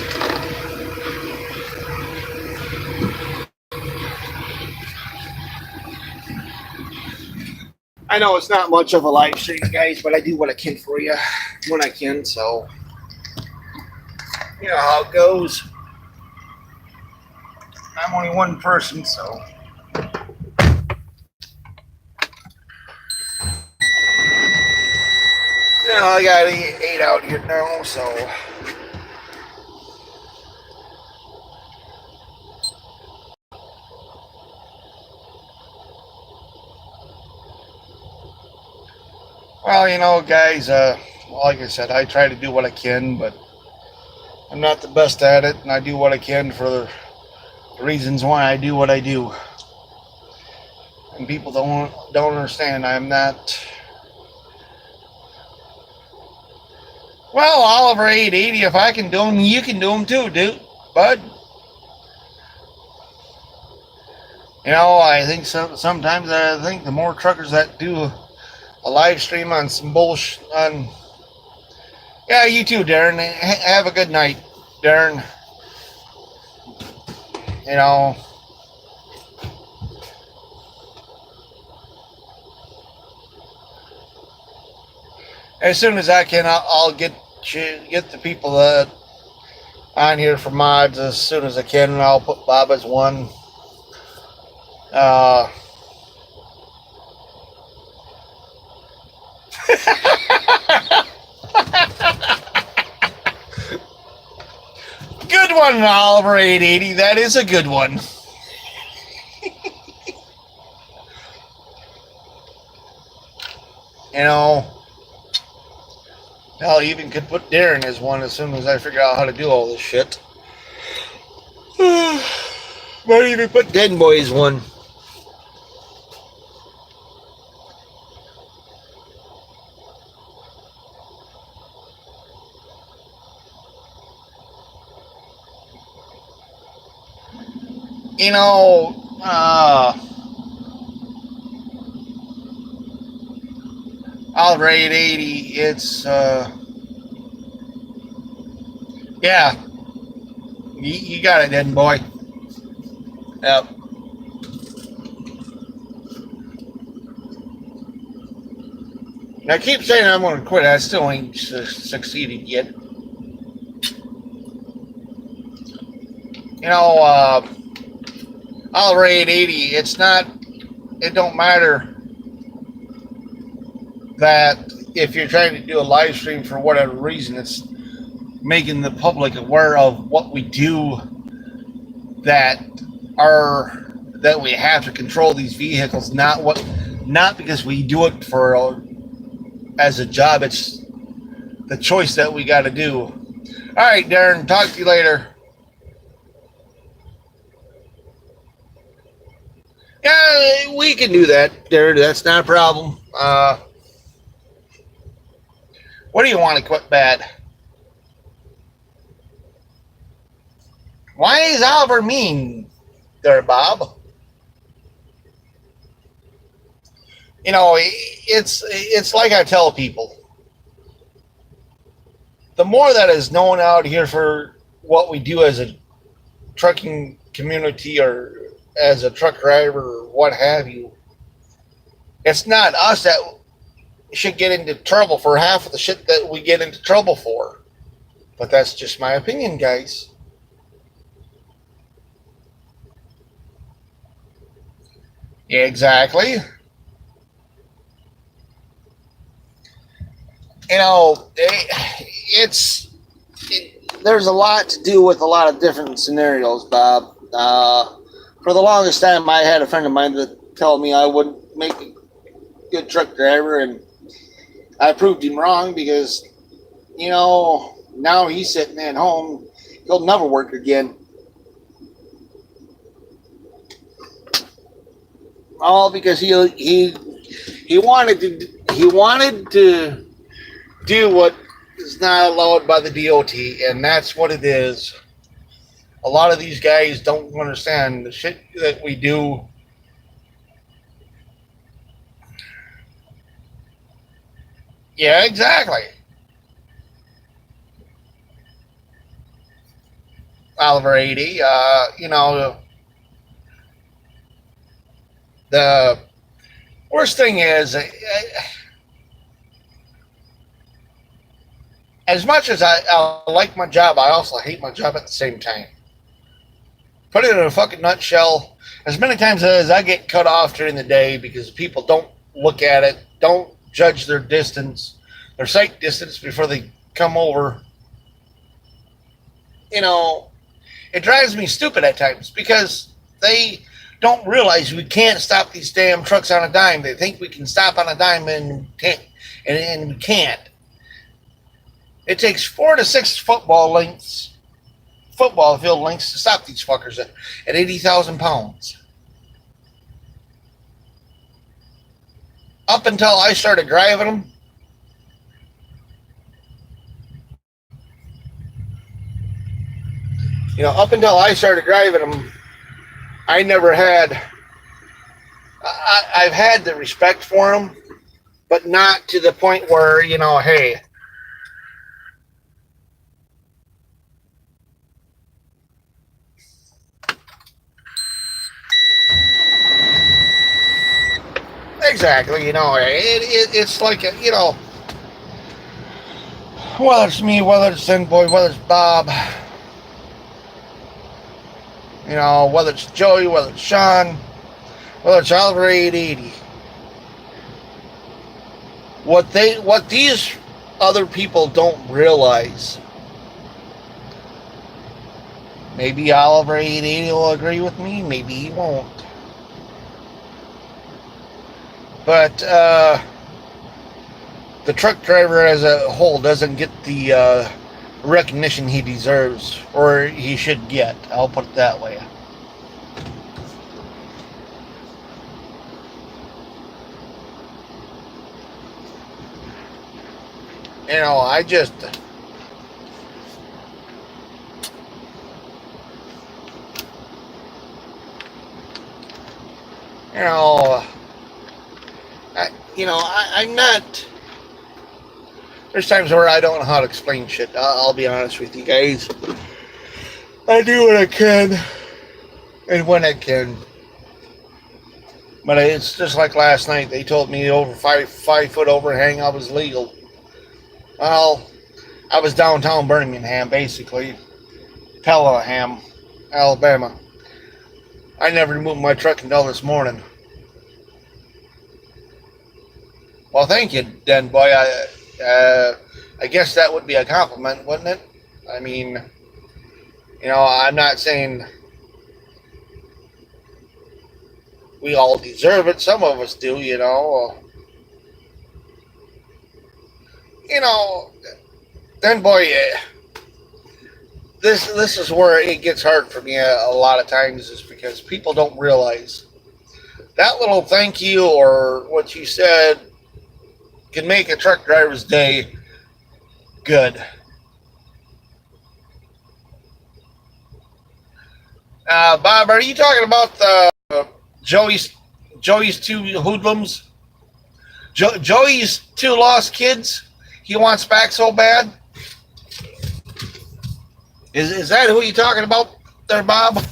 I know it's not much of a live stream, guys, but I do what I can for you when I can, so you know how it goes. I'm only one person, so. You know, I got 8 out here now, so. Well, you know, guys, like I said, I try to do what I can, but I'm not the best at it, and I do what I can for the reasons why I do what I do. And people don't understand. I'm not. Well, Oliver 880, if I can do them, you can do them too, dude, bud. You know, I think sometimes I think the more truckers that do a live stream on some bullshit on. Yeah, you too, Darren. Have a good night, Darren. You know. As soon as I can, I'll get get the people that on here for mods as soon as I can, and I'll put Bob as one. Good one, Oliver 880. That is a good one. You know, hell, I even could put Darren as one as soon as I figure out how to do all this shit. Might even put Dead Boy as one. You know, Oliver 880, it's, yeah, you got it, Dead Boy. Yep. And I keep saying I'm going to quit. I still ain't succeeded yet. You know, Oliver 880, it's not, it don't matter that if you're trying to do a live stream for whatever reason, it's making the public aware of what we do, that we have to control these vehicles, not because we do it for as a job. It's the choice that we got to do. All right, Darren, talk to you later. Yeah, we can do that, Darren. That's not a problem. What do you want to quit bad? Why is Oliver mean there, Bob? You know, it's like I tell people. The more that is known out here for what we do as a trucking community or as a truck driver or what have you, it's not us that should get into trouble for half of the shit that we get into trouble for. But that's just my opinion, guys. Yeah, exactly. You know, there's a lot to do with a lot of different scenarios, Bob. For the longest time, I had a friend of mine that told me I wouldn't make a good truck driver, and I proved him wrong because, you know, now he's sitting at home. He'll never work again. All because he wanted to do what is not allowed by the DOT, and that's what it is. A lot of these guys don't understand the shit that we do. Yeah, exactly. Oliver 80, you know, the worst thing is, as much as I like my job, I also hate my job at the same time. Put it in a fucking nutshell, as many times as I get cut off during the day because people don't look at it, don't judge their distance, their sight distance before they come over, you know, it drives me stupid at times because they don't realize we can't stop these damn trucks on a dime. They think we can stop on a dime and we can't. It takes 4 to 6 football field lengths to stop these fuckers at 80,000 pounds. Up until I started driving them, you know, I never had, I've had the respect for them, but not to the point where, you know, hey, exactly, you know, it's like, you know, Whether it's me, whether it's Zen Boy, whether it's Bob, you know, whether it's Joey, whether it's Sean, whether it's Oliver 880. What these other people don't realize, maybe Oliver 880 will agree with me, maybe he won't. But the truck driver as a whole doesn't get the recognition he deserves, or he should get. I'll put it that way. You know, I just... You know... I'm not... There's times where I don't know how to explain shit. I'll be honest with you guys. I do what I can, and when I can. But it's just like last night. They told me over 5-foot overhang I was legal. Well, I was downtown Birmingham, basically. Pelham, Alabama. I never moved my truck until this morning. Well, thank you, Den Boy. I guess that would be a compliment, wouldn't it? I mean, you know, I'm not saying we all deserve it. Some of us do, you know. You know, Den Boy, this is where it gets hard for me a lot of times, is because people don't realize that little thank you or what you said can make a truck driver's day good. Bob, are you talking about Joey's two hoodlums? Joey's two lost kids he wants back so bad? Is that who you're talking about there, Bob?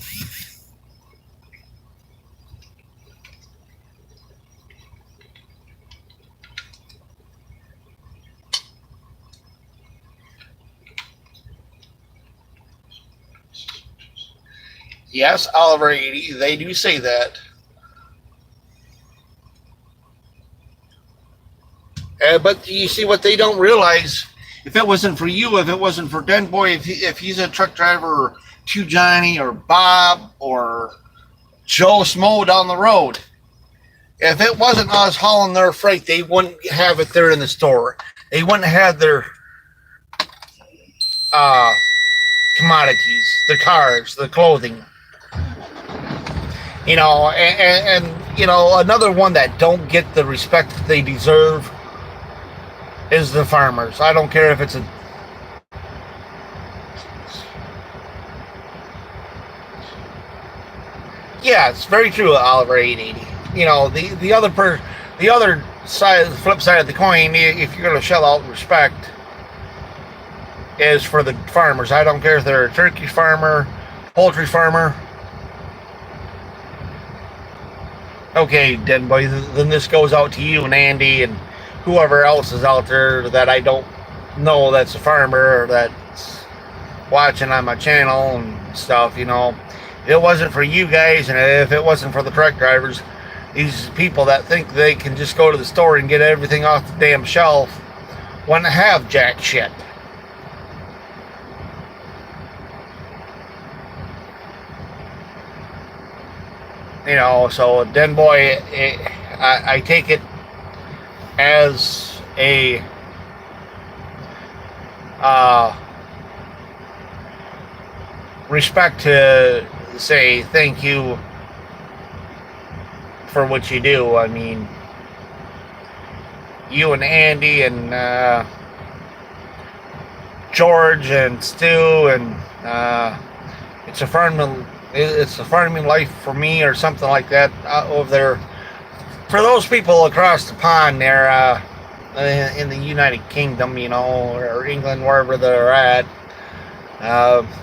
Yes, Oliver 80, they do say that. But you see what they don't realize, if it wasn't for you, if it wasn't for Den Boy, if he's a truck driver, or Two Johnny, or Bob, or Joe Smo down the road, if it wasn't us hauling their freight, they wouldn't have it there in the store. They wouldn't have their commodities, the cars, the clothing. You know, and you know, another one that don't get the respect that they deserve is the farmers. I don't care if it's a... Yeah, it's very true, Oliver 880. You know, the other side, the flip side of the coin, if you're going to shell out respect, is for the farmers. I don't care if they're a turkey farmer, poultry farmer. Okay, Den Boy, then this goes out to you and Andy and whoever else is out there that I don't know that's a farmer or that's watching on my channel and stuff, you know. If it wasn't for you guys and if it wasn't for the truck drivers, these people that think they can just go to the store and get everything off the damn shelf wouldn't have jack shit. You know, so Den Boy, I take it as a respect to say thank you for what you do. I mean, you and Andy and George and Stu and it's a farming life for me or something like that over there. For those people across the pond there in the United Kingdom, you know, or England, wherever they're at,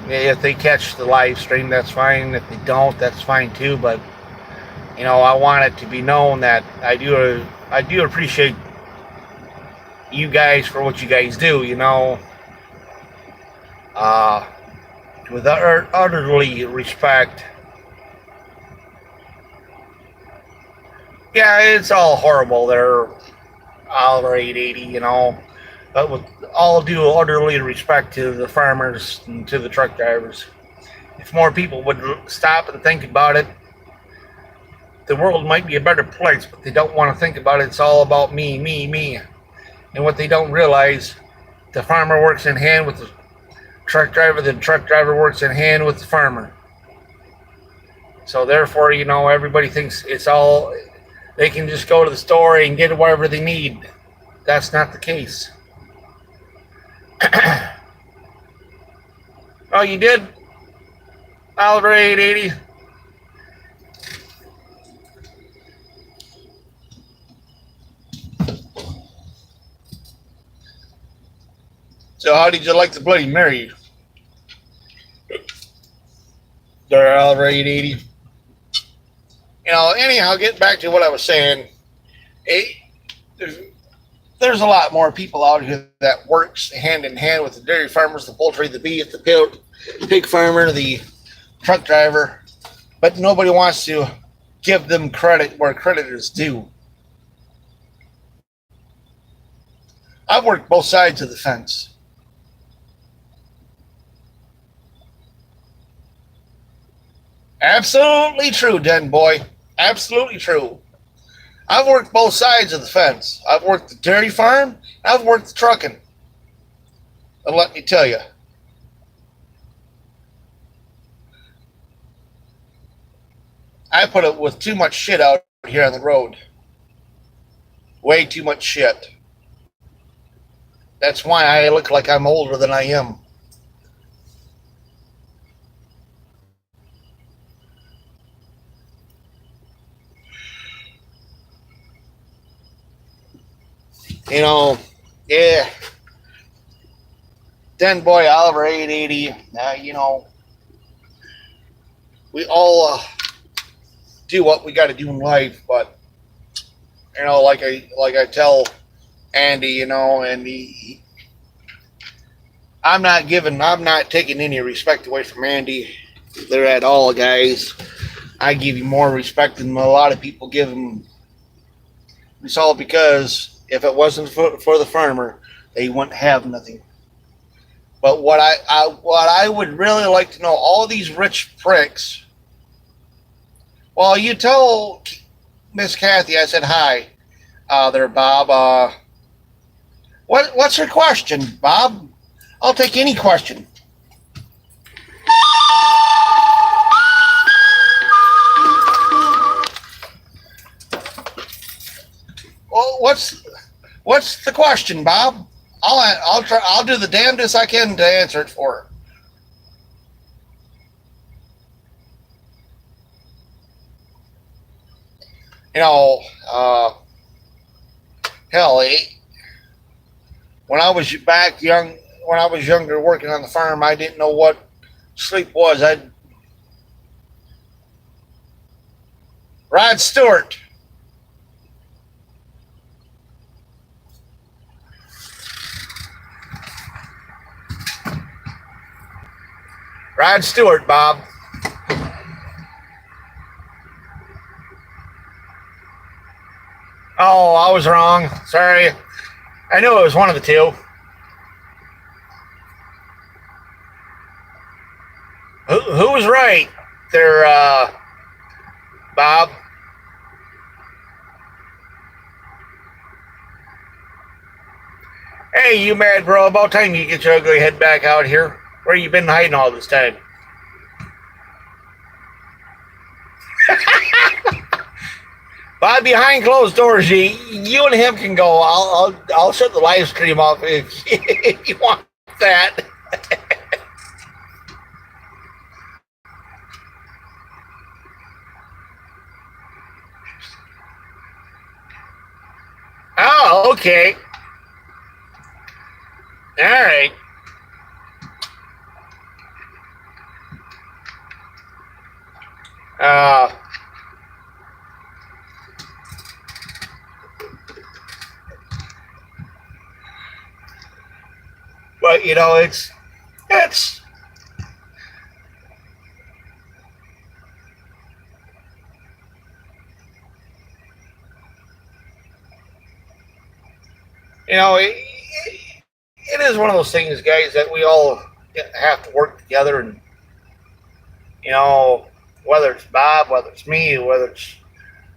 if they catch the live stream, that's fine. If they don't, that's fine too. But you know, I want it to be known that I do appreciate you guys for what you guys do. You know, uh, with utterly respect. Yeah, it's all horrible there, Oliver 880, you know. But with all due utterly respect to the farmers and to the truck drivers, if more people would stop and think about it, the world might be a better place, but they don't want to think about it. It's all about me, me, me. And what they don't realize, the farmer works in hand with the truck driver works in hand with the farmer. So therefore, you know, everybody thinks it's all, they can just go to the store and get whatever they need. That's not the case. Oh, you did? Oliver 880? So how did you like the Bloody Mary? There, Oliver 880. You know, anyhow, get back to what I was saying. It, there's a lot more people out here that works hand in hand with the dairy farmers, the poultry, the beef, the pig farmer, the truck driver, but nobody wants to give them credit where credit is due. I've worked both sides of the fence. Absolutely true, Den Boy. Absolutely true. I've worked both sides of the fence. I've worked the dairy farm, I've worked the trucking. And let me tell you, I put up with too much shit out here on the road. Way too much shit. That's why I look like I'm older than I am. You know, yeah. Den Boy Oliver 880, you know, we all do what we got to do in life, but you know, like I tell Andy, you know, and I'm not taking any respect away from Andy. They're at all, guys. I give you more respect than a lot of people give him. It's all because if it wasn't for the farmer, they wouldn't have nothing. But what I would really like to know, all these rich pricks. Well, you tell Miss Kathy I said hi. There, Bob. What's her question, Bob? I'll take any question. Well, what's the question, Bob? I'll do the damnedest I can to answer it for her. You know, hell, when I was younger, working on the farm, I didn't know what sleep was. Rod Stewart. Rod Stewart, Bob. Oh, I was wrong. Sorry. I knew it was one of the two. Who was right there, Bob? Hey, you mad, bro? About time you get your ugly head back out here. Where you been hiding all this time? Bob, behind closed doors, you and him can go. I'll shut the live stream off if you want that. Oh, okay. All right. But you know, it's It's you know it is one of those things, guys, that we all have to work together, and you know, whether it's Bob, whether it's me, whether it's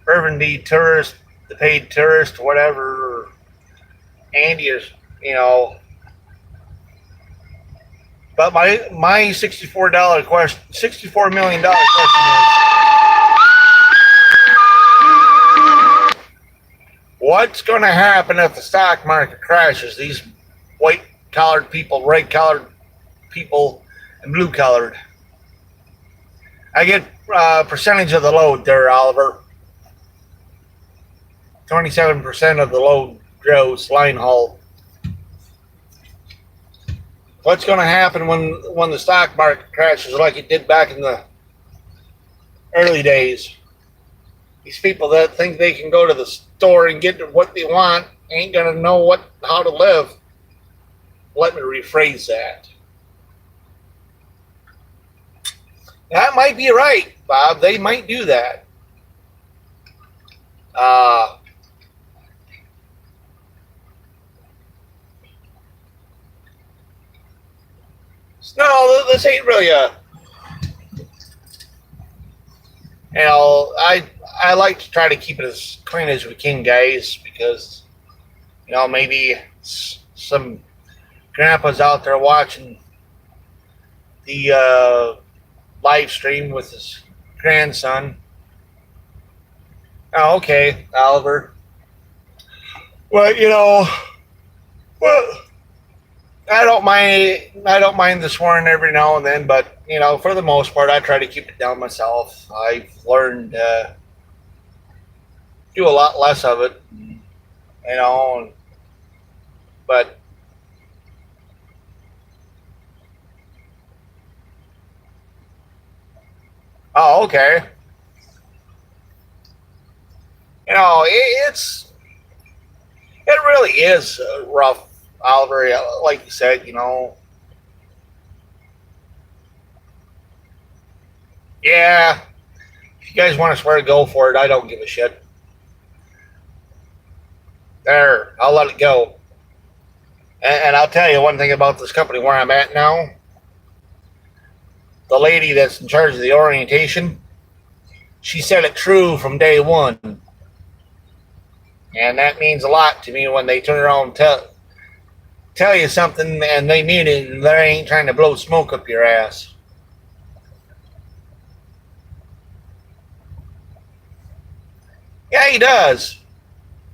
Irvin D. Tourist, the paid tourist, whatever, or Andy is, you know. But my $64 question, $64 million question is, what's going to happen if the stock market crashes? These white collared people, red collared people, and blue collared. I get percentage of the load there, Oliver. 27% of the load gross line haul. What's going to happen when the stock market crashes like it did back in the early days? These people that think they can go to the store and get what they want ain't going to know how to live. Let me rephrase that. That might be right, Bob. They might do that. No, this ain't really a. You know, I like to try to keep it as clean as we can, guys, because you know maybe some grandpa's out there watching the live stream with his grandson. Oh, okay, Oliver. Well, you know, well, I don't mind the swearing every now and then, but you know, for the most part, I try to keep it down myself. I've learned do a lot less of it, you know. But oh, okay. You know, it really is rough, Oliver. Like you said, you know. Yeah, if you guys want to swear, go for it. I don't give a shit. There, I'll let it go. And I'll tell you one thing about this company where I'm at now. The lady that's in charge of the orientation, she said it true from day one. And that means a lot to me when they turn around and tell you something and they mean it and they ain't trying to blow smoke up your ass. Yeah, he does.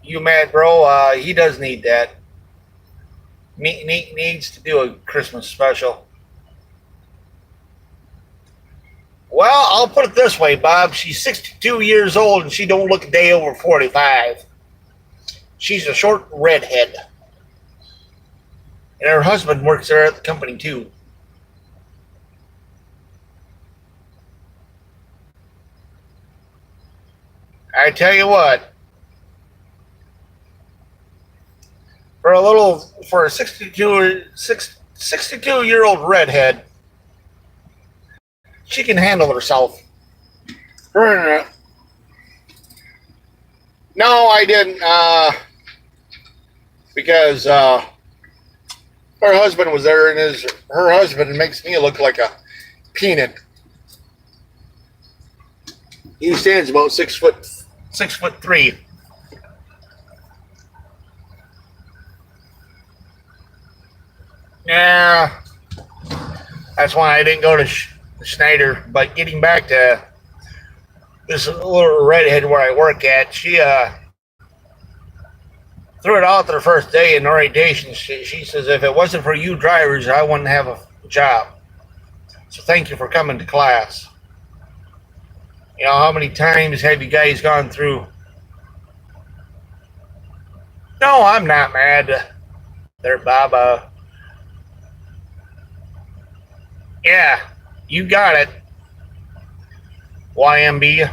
You mad, bro? He does need that. Needs to do a Christmas special. Well, I'll put it this way, Bob. She's 62 years old and she don't look a day over 45. She's a short redhead. And her husband works there at the company, too. I tell you what. For a 62-year-old redhead, she can handle herself. No, I didn't. Because her husband was there, and her husband makes me look like a peanut. He stands about 6'3". Yeah, that's why I didn't go to Schneider. But getting back to this little redhead where I work at, she threw it out there first day in orientation. She says, if it wasn't for you drivers, I wouldn't have a job. So thank you for coming to class. You know, how many times have you guys gone through? No, I'm not mad there, Bob. Yeah, you got it. YMB.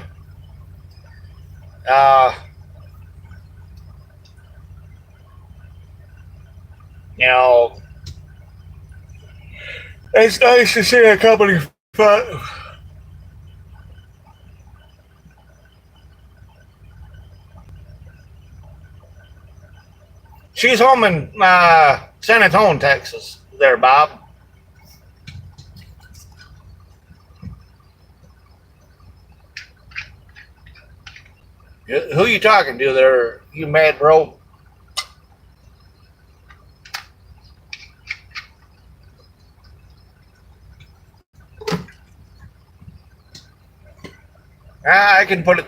You know, It's nice to see a company. She's home in San Antonio, Texas. There, Bob. Who you talking to there, you mad bro? I can put it.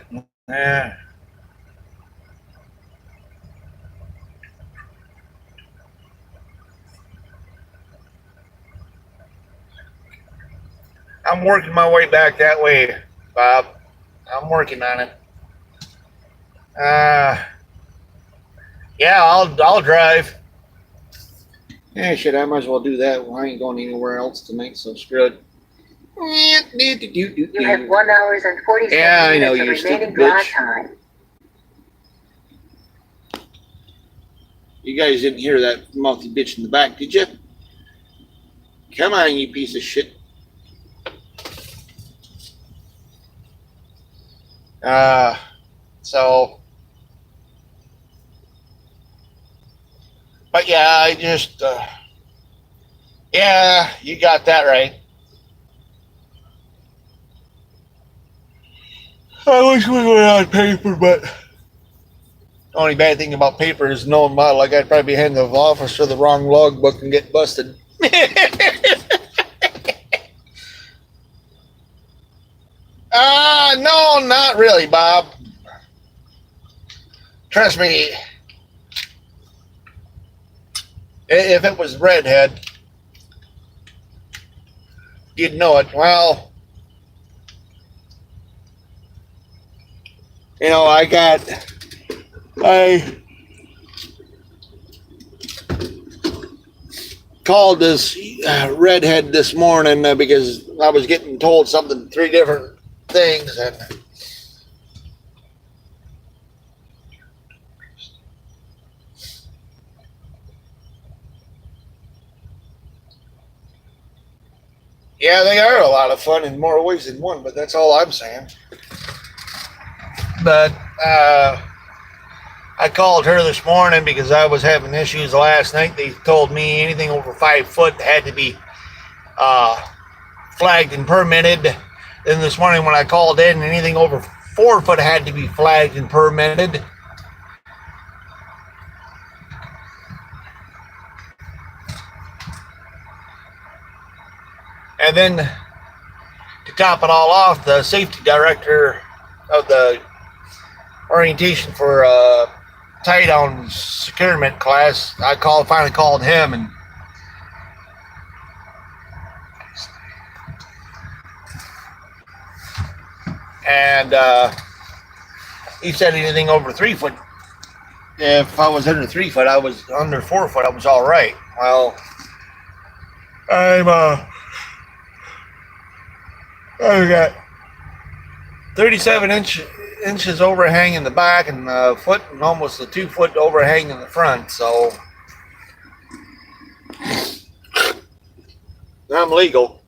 I'm working my way back that way, Bob. I'm working on it. Yeah, I'll drive. Yeah, shit, I might as well do that. Well, I ain't going anywhere else tonight, so screw it. You have 1 hour and 47 Yeah, I know, minutes you of remaining stupid drive bitch. time. You guys didn't hear that mouthy bitch in the back, did you? Come on, you piece of shit. So, but yeah, I just, yeah, you got that right. I wish we were on paper, but the only bad thing about paper is knowing my, like, I'd probably be handing the officer the wrong logbook and get busted. No, not really, Bob. Trust me. If it was redhead, you'd know it. Well, you know, I called this redhead this morning because I was getting told something, 3 different things, and yeah, they are a lot of fun in more ways than one, but that's all I'm saying. But I called her this morning because I was having issues last night. They told me anything over 5 foot had to be flagged and permitted. Then this morning when I called in, anything over 4 foot had to be flagged and permitted. And then to top it all off, the safety director of the orientation for tie down securement class, I finally called him, and he said anything over 3 foot. If I was under 3 foot, I was under 4 foot, I was all right. Well, I got 37 inches overhang in the back and a foot and almost a 2 foot overhang in the front, so I'm legal.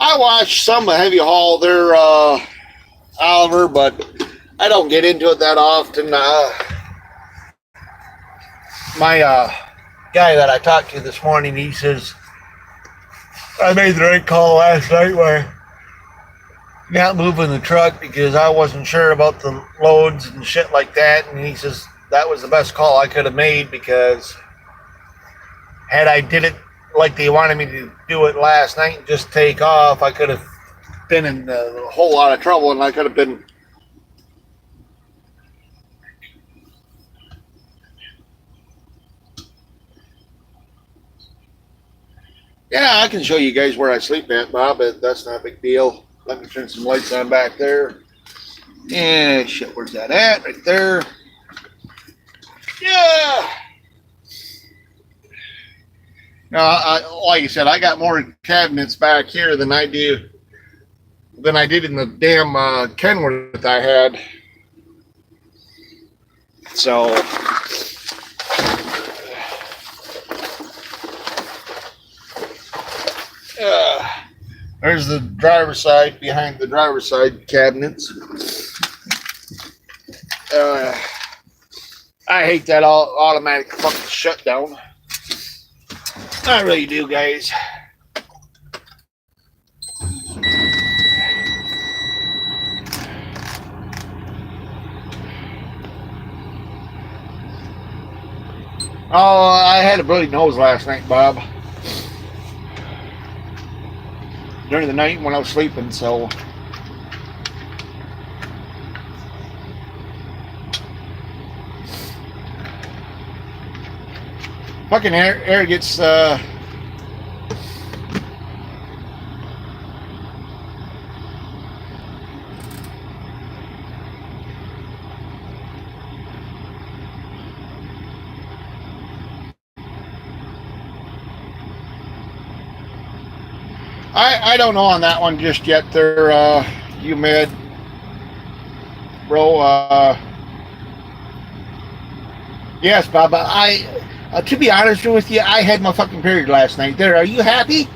I watch some heavy haul there, Oliver, but I don't get into it that often. My guy that I talked to this morning, he says, I made the right call last night where not moving the truck because I wasn't sure about the loads and shit like that. And he says that was the best call I could have made because had I did it like they wanted me to do it last night and just take off, I could have been in a whole lot of trouble, and I could have been yeah, I can show you guys where I sleep at, Bob, but that's not a big deal. Let me turn some lights on back there. Yeah, shit, where's that at? Right there. Yeah. No, like I said, I got more cabinets back here than I did in the damn Kenworth I had. So there's the driver's side behind the driver's side cabinets. I hate that automatic fucking shutdown. I really do, guys. Oh, I had a bloody nose last night, Bob. During the night when I was sleeping, so. Fucking air gets, I don't know on that one just yet. They're humid, bro. Yes, Bob. To be honest with you, I had my fucking period last night. There, are you happy?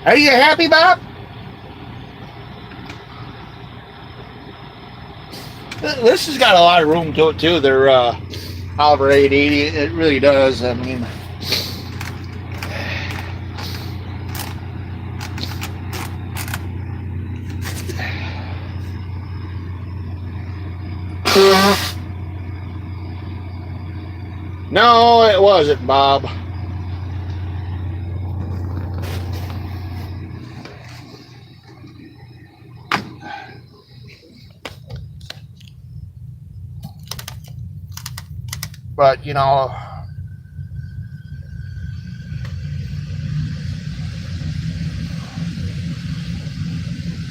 Are you happy, Bob? This has got a lot of room to it too. They're Oliver 880. It really does. I mean. No, it wasn't, Bob. But, you know,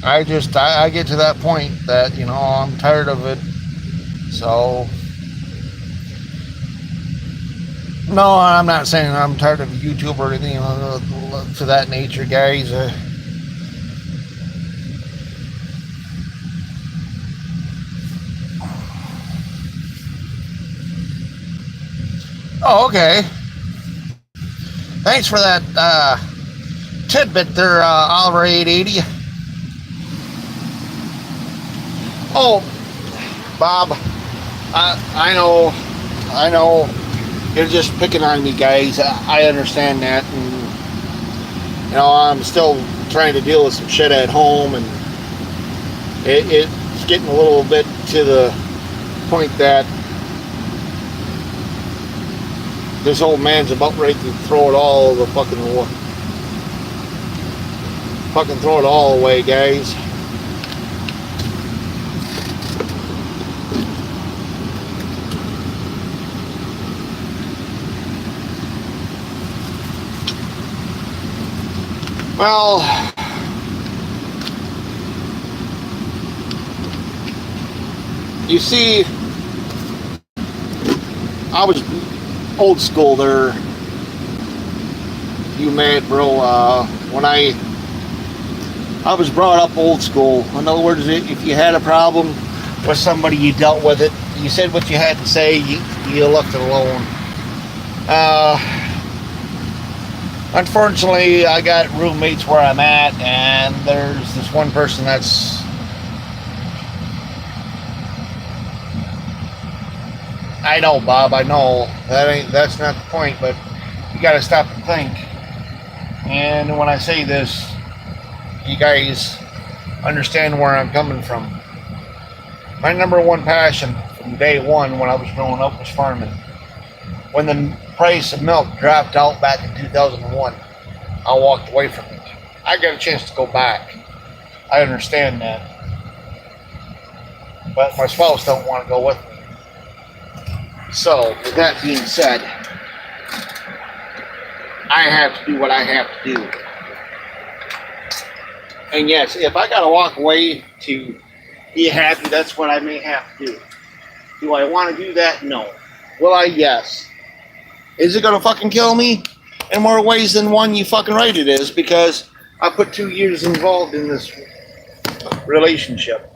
I get to that point that, you know, I'm tired of it. So, no, I'm not saying I'm tired of YouTube or anything to that nature, guys. Oh, okay. Thanks for that tidbit there, Oliver 880. Oh, Bob, I know, you're just picking on me, guys. I understand that, and you know I'm still trying to deal with some shit at home, and it's getting a little bit to the point that this old man's about ready to throw it all throw it all away, guys. Well, you see, I was old school there, you mad, bro. When I was brought up old school. In other words, if you had a problem with somebody, you dealt with it. You said what you had to say. You left it alone. Unfortunately, I got roommates where I'm at, and there's this one person that's I know, Bob, I know. That's not the point, but you gotta stop and think. And when I say this, you guys understand where I'm coming from. My number one passion from day one when I was growing up was farming. When the price of milk dropped out back in 2001, I walked away from it. I got a chance to go back. I understand that. But my spouse don't want to go with me. So, with that being said, I have to do what I have to do. And yes, if I gotta walk away to be happy, that's what I may have to do. Do I want to do that? No. Will I? Yes. Is it gonna fucking kill me? In more ways than one, you fucking right it is, because I put 2 years involved in this relationship.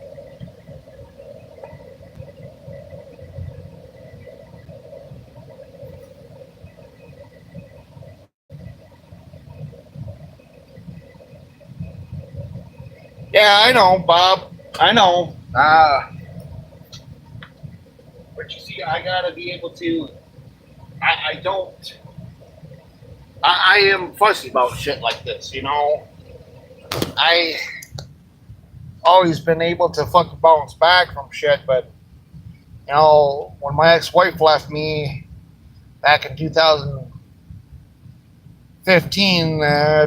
Yeah, I know, Bob. I know. But you see, I gotta be able to. I don't. I am fussy about shit like this, you know. I always been able to fucking bounce back from shit, but you know, when my ex-wife left me back in 2015,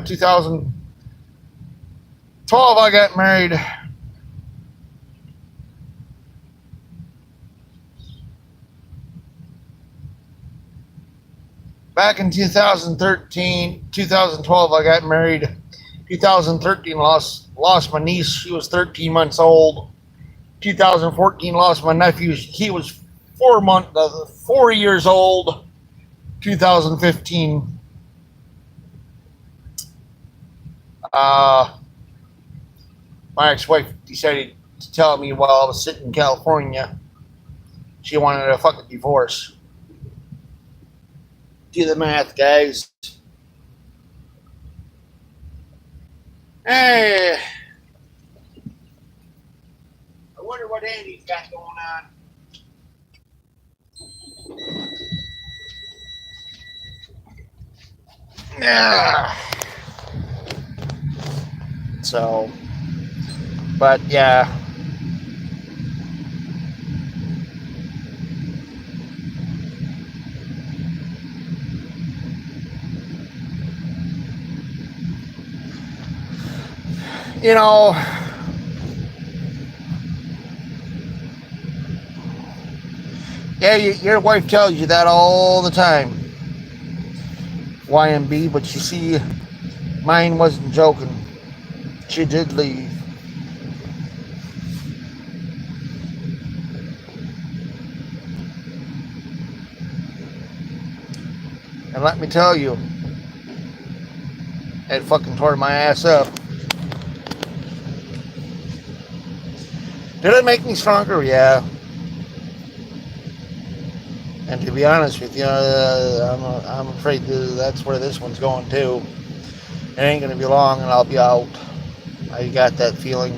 2012, I got married. Back in 2013, 2012, I got married. 2013, lost my niece. She was 13 months old. 2014, lost my nephew. He was 4 years old. 2015, my ex-wife decided to tell me while I was sitting in California she wanted a fucking divorce. Do the math, guys. Hey, I wonder what Andy's got going on. Yeah. So, but yeah. You know, yeah, your wife tells you that all the time, YMB, but you see, mine wasn't joking. She did leave. And let me tell you, it fucking tore my ass up. Did it make me stronger? Yeah. And to be honest with you, I'm afraid that's where this one's going too. It ain't going to be long and I'll be out. I got that feeling.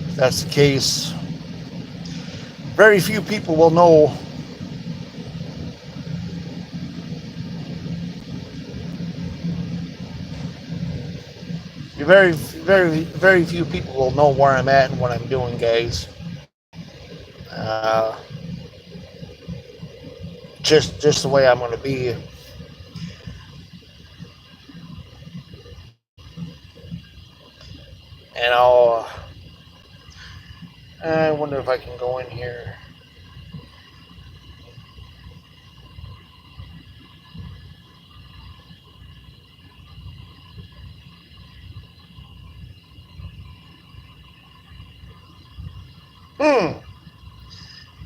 If that's the case, very few people will know. Very few people will know where I'm at and what I'm doing, guys. Uh, just the way I'm going to be. And I wonder if I can go in here.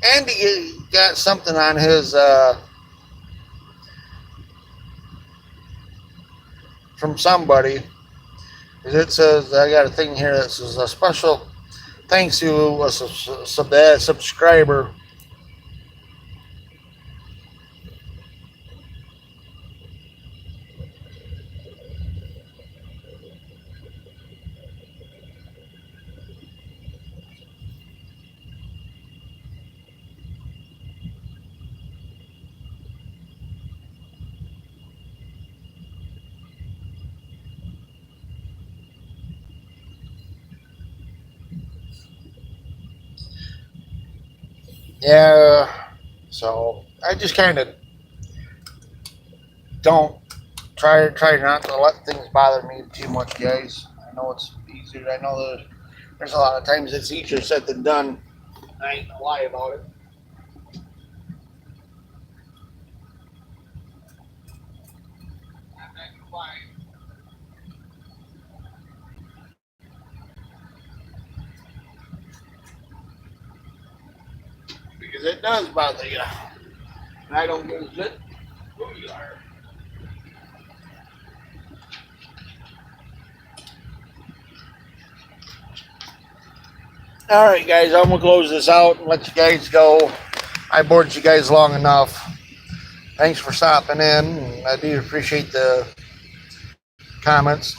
Andy got something on his from somebody. It says I got a thing here that says a special thanks to a subscriber. Yeah, so I just kind of don't try not to let things bother me too much, guys. I know it's easier. I know there's a lot of times it's easier said than done. I ain't gonna lie about it. I'm not gonna lie. Because it does bother you. And I don't give a shit who you are. All right, guys, I'm gonna close this out and let you guys go. I bored you guys long enough. Thanks for stopping in. I do appreciate the comments.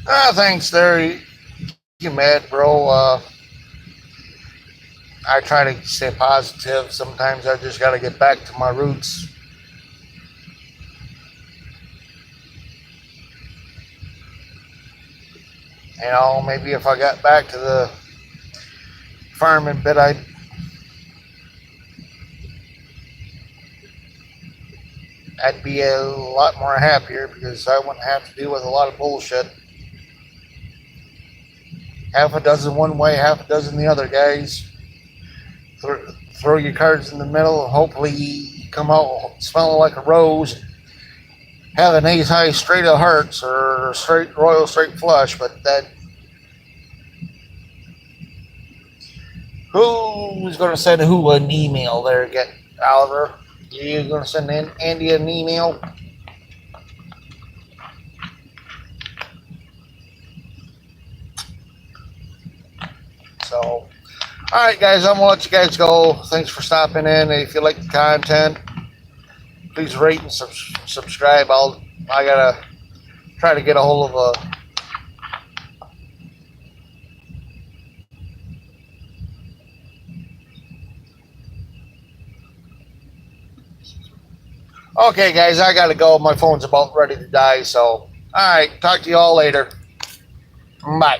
Thanks there. You mad, bro. I try to stay positive. Sometimes I just got to get back to my roots. You know, maybe if I got back to the farming bit, I'd be a lot more happier because I wouldn't have to deal with a lot of bullshit. Half a dozen one way, half a dozen the other, guys. Throw your cards in the middle and hopefully you come out smelling like a rose. Have an ace high straight of hearts or straight royal straight flush, but that. Who's going to send who an email there again, Oliver? You going to send Andy an email? So, all right, guys, I'm gonna let you guys go. Thanks for stopping in. If you like the content, please rate and subscribe. I gotta try to get a hold of a. Okay, guys, I gotta go. My phone's about ready to die. So, all right, talk to you all later. Bye.